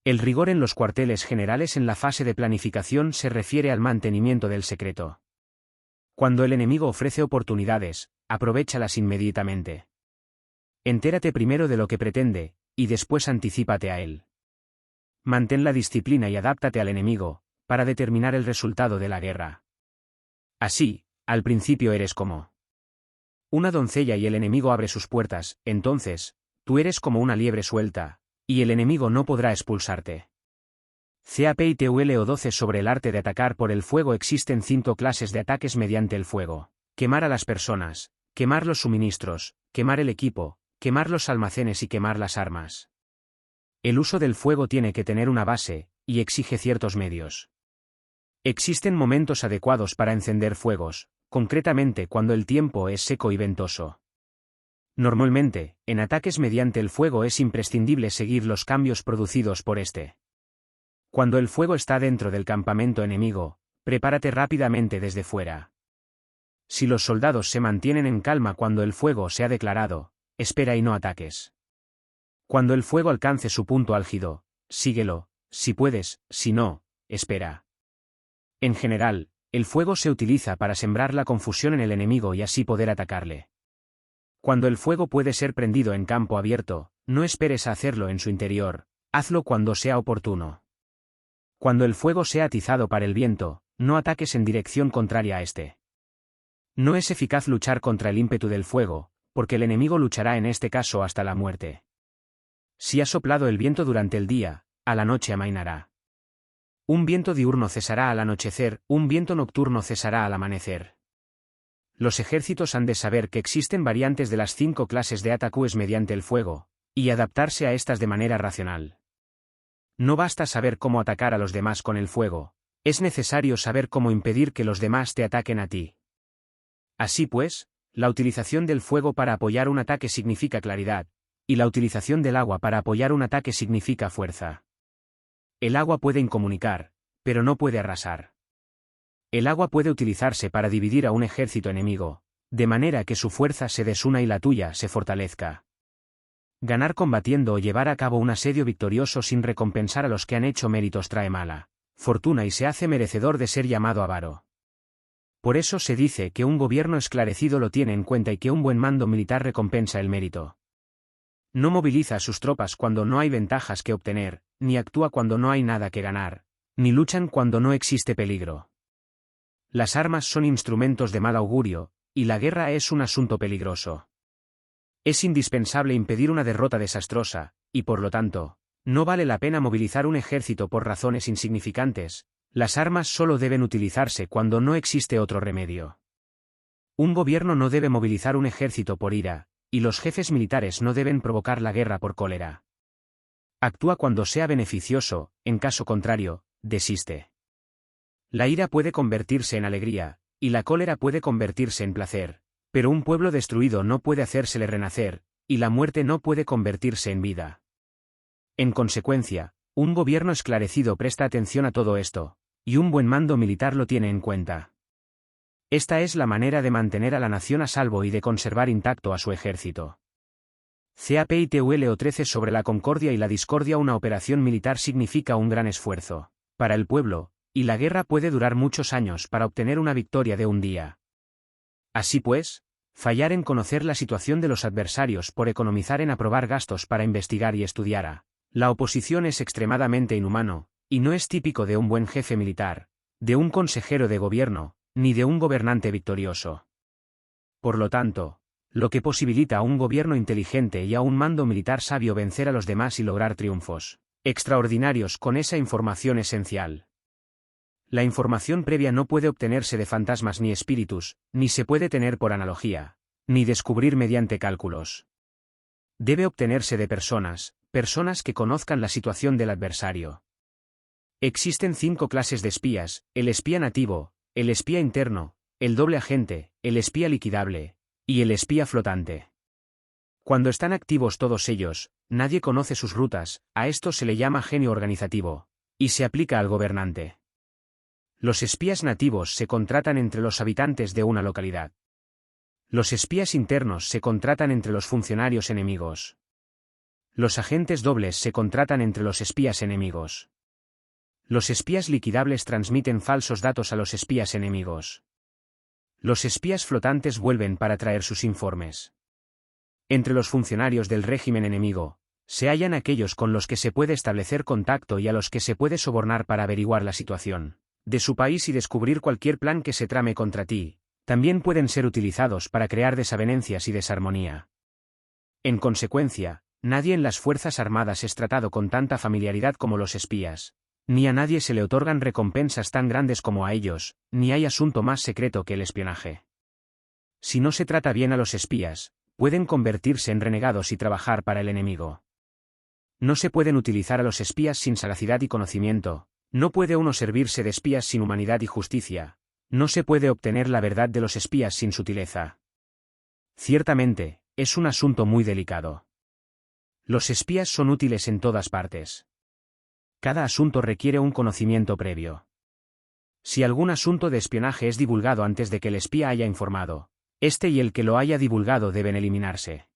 El rigor en los cuarteles generales en la fase de planificación se refiere al mantenimiento del secreto. Cuando el enemigo ofrece oportunidades, aprovéchalas inmediatamente. Entérate primero de lo que pretende, y después anticípate a él. Mantén la disciplina y adáptate al enemigo, para determinar el resultado de la guerra. Así, al principio eres como una doncella y el enemigo abre sus puertas, entonces, tú eres como una liebre suelta, y el enemigo no podrá expulsarte. CAPITUL 12 sobre el arte de atacar por el fuego. Existen 5 clases de ataques mediante el fuego: quemar a las personas, quemar los suministros, quemar el equipo, quemar los almacenes y quemar las armas. El uso del fuego tiene que tener una base, y exige ciertos medios. Existen momentos adecuados para encender fuegos, concretamente cuando el tiempo es seco y ventoso. Normalmente, en ataques mediante el fuego es imprescindible seguir los cambios producidos por este. Cuando el fuego está dentro del campamento enemigo, prepárate rápidamente desde fuera. Si los soldados se mantienen en calma cuando el fuego se ha declarado, espera y no ataques. Cuando el fuego alcance su punto álgido, síguelo, si puedes, si no, espera. En general, el fuego se utiliza para sembrar la confusión en el enemigo y así poder atacarle. Cuando el fuego puede ser prendido en campo abierto, no esperes a hacerlo en su interior, hazlo cuando sea oportuno. Cuando el fuego sea atizado para el viento, no ataques en dirección contraria a este. No es eficaz luchar contra el ímpetu del fuego, porque el enemigo luchará en este caso hasta la muerte. Si ha soplado el viento durante el día, a la noche amainará. Un viento diurno cesará al anochecer, un viento nocturno cesará al amanecer. Los ejércitos han de saber que existen variantes de las 5 clases de ataques mediante el fuego, y adaptarse a estas de manera racional. No basta saber cómo atacar a los demás con el fuego, es necesario saber cómo impedir que los demás te ataquen a ti. Así pues, la utilización del fuego para apoyar un ataque significa claridad, y la utilización del agua para apoyar un ataque significa fuerza. El agua puede incomunicar, pero no puede arrasar. El agua puede utilizarse para dividir a un ejército enemigo, de manera que su fuerza se desuna y la tuya se fortalezca. Ganar combatiendo o llevar a cabo un asedio victorioso sin recompensar a los que han hecho méritos trae mala fortuna y se hace merecedor de ser llamado avaro. Por eso se dice que un gobierno esclarecido lo tiene en cuenta y que un buen mando militar recompensa el mérito. No moviliza a sus tropas cuando no hay ventajas que obtener, ni actúa cuando no hay nada que ganar, ni luchan cuando no existe peligro. Las armas son instrumentos de mal augurio, y la guerra es un asunto peligroso. Es indispensable impedir una derrota desastrosa, y por lo tanto, no vale la pena movilizar un ejército por razones insignificantes. Las armas solo deben utilizarse cuando no existe otro remedio. Un gobierno no debe movilizar un ejército por ira, y los jefes militares no deben provocar la guerra por cólera. Actúa cuando sea beneficioso, en caso contrario, desiste. La ira puede convertirse en alegría, y la cólera puede convertirse en placer, pero un pueblo destruido no puede hacérsele renacer, y la muerte no puede convertirse en vida. En consecuencia, un gobierno esclarecido presta atención a todo esto, y un buen mando militar lo tiene en cuenta. Esta es la manera de mantener a la nación a salvo y de conservar intacto a su ejército. Capítulo 13 sobre la concordia y la discordia. Una operación militar significa un gran esfuerzo para el pueblo, y la guerra puede durar muchos años para obtener una victoria de un día. Así pues, fallar en conocer la situación de los adversarios por economizar en aprobar gastos para investigar y estudiar a la oposición es extremadamente inhumano, y no es típico de un buen jefe militar, de un consejero de gobierno, ni de un gobernante victorioso. Por lo tanto, lo que posibilita a un gobierno inteligente y a un mando militar sabio vencer a los demás y lograr triunfos extraordinarios con esa información esencial. La información previa no puede obtenerse de fantasmas ni espíritus, ni se puede tener por analogía, ni descubrir mediante cálculos. Debe obtenerse de personas que conozcan la situación del adversario. Existen 5 clases de espías: el espía nativo, el espía interno, el doble agente, el espía liquidable, y el espía flotante. Cuando están activos todos ellos, nadie conoce sus rutas, a esto se le llama genio organizativo, y se aplica al gobernante. Los espías nativos se contratan entre los habitantes de una localidad. Los espías internos se contratan entre los funcionarios enemigos. Los agentes dobles se contratan entre los espías enemigos. Los espías liquidables transmiten falsos datos a los espías enemigos. Los espías flotantes vuelven para traer sus informes. Entre los funcionarios del régimen enemigo, se hallan aquellos con los que se puede establecer contacto y a los que se puede sobornar para averiguar la situación de su país y descubrir cualquier plan que se trame contra ti. También pueden ser utilizados para crear desavenencias y desarmonía. En consecuencia, nadie en las Fuerzas Armadas es tratado con tanta familiaridad como los espías, ni a nadie se le otorgan recompensas tan grandes como a ellos, ni hay asunto más secreto que el espionaje. Si no se trata bien a los espías, pueden convertirse en renegados y trabajar para el enemigo. No se pueden utilizar a los espías sin sagacidad y conocimiento, no puede uno servirse de espías sin humanidad y justicia. No se puede obtener la verdad de los espías sin sutileza. Ciertamente, es un asunto muy delicado. Los espías son útiles en todas partes. Cada asunto requiere un conocimiento previo. Si algún asunto de espionaje es divulgado antes de que el espía haya informado, este y el que lo haya divulgado deben eliminarse.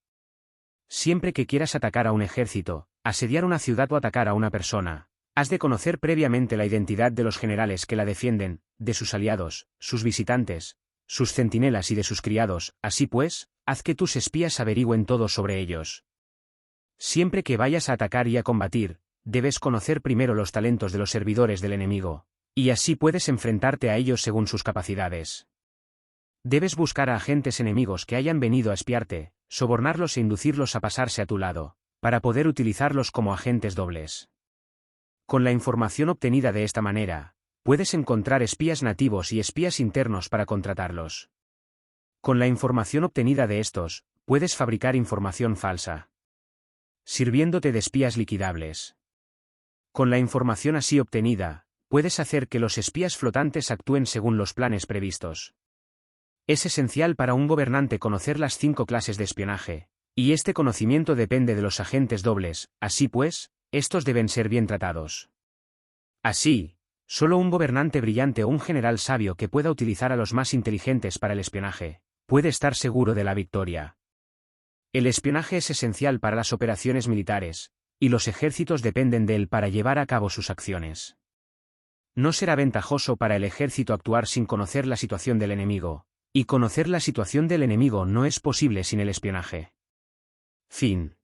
Siempre que quieras atacar a un ejército, asediar una ciudad o atacar a una persona, has de conocer previamente la identidad de los generales que la defienden, de sus aliados, sus visitantes, sus centinelas y de sus criados. Así pues, haz que tus espías averigüen todo sobre ellos. Siempre que vayas a atacar y a combatir, debes conocer primero los talentos de los servidores del enemigo, y así puedes enfrentarte a ellos según sus capacidades. Debes buscar a agentes enemigos que hayan venido a espiarte, sobornarlos e inducirlos a pasarse a tu lado, para poder utilizarlos como agentes dobles. Con la información obtenida de esta manera, puedes encontrar espías nativos y espías internos para contratarlos. Con la información obtenida de estos, puedes fabricar información falsa, sirviéndote de espías liquidables. Con la información así obtenida, puedes hacer que los espías flotantes actúen según los planes previstos. Es esencial para un gobernante conocer las 5 clases de espionaje, y este conocimiento depende de los agentes dobles, así pues, estos deben ser bien tratados. Así, solo un gobernante brillante o un general sabio que pueda utilizar a los más inteligentes para el espionaje, puede estar seguro de la victoria. El espionaje es esencial para las operaciones militares, y los ejércitos dependen de él para llevar a cabo sus acciones. No será ventajoso para el ejército actuar sin conocer la situación del enemigo, y conocer la situación del enemigo no es posible sin el espionaje. Fin.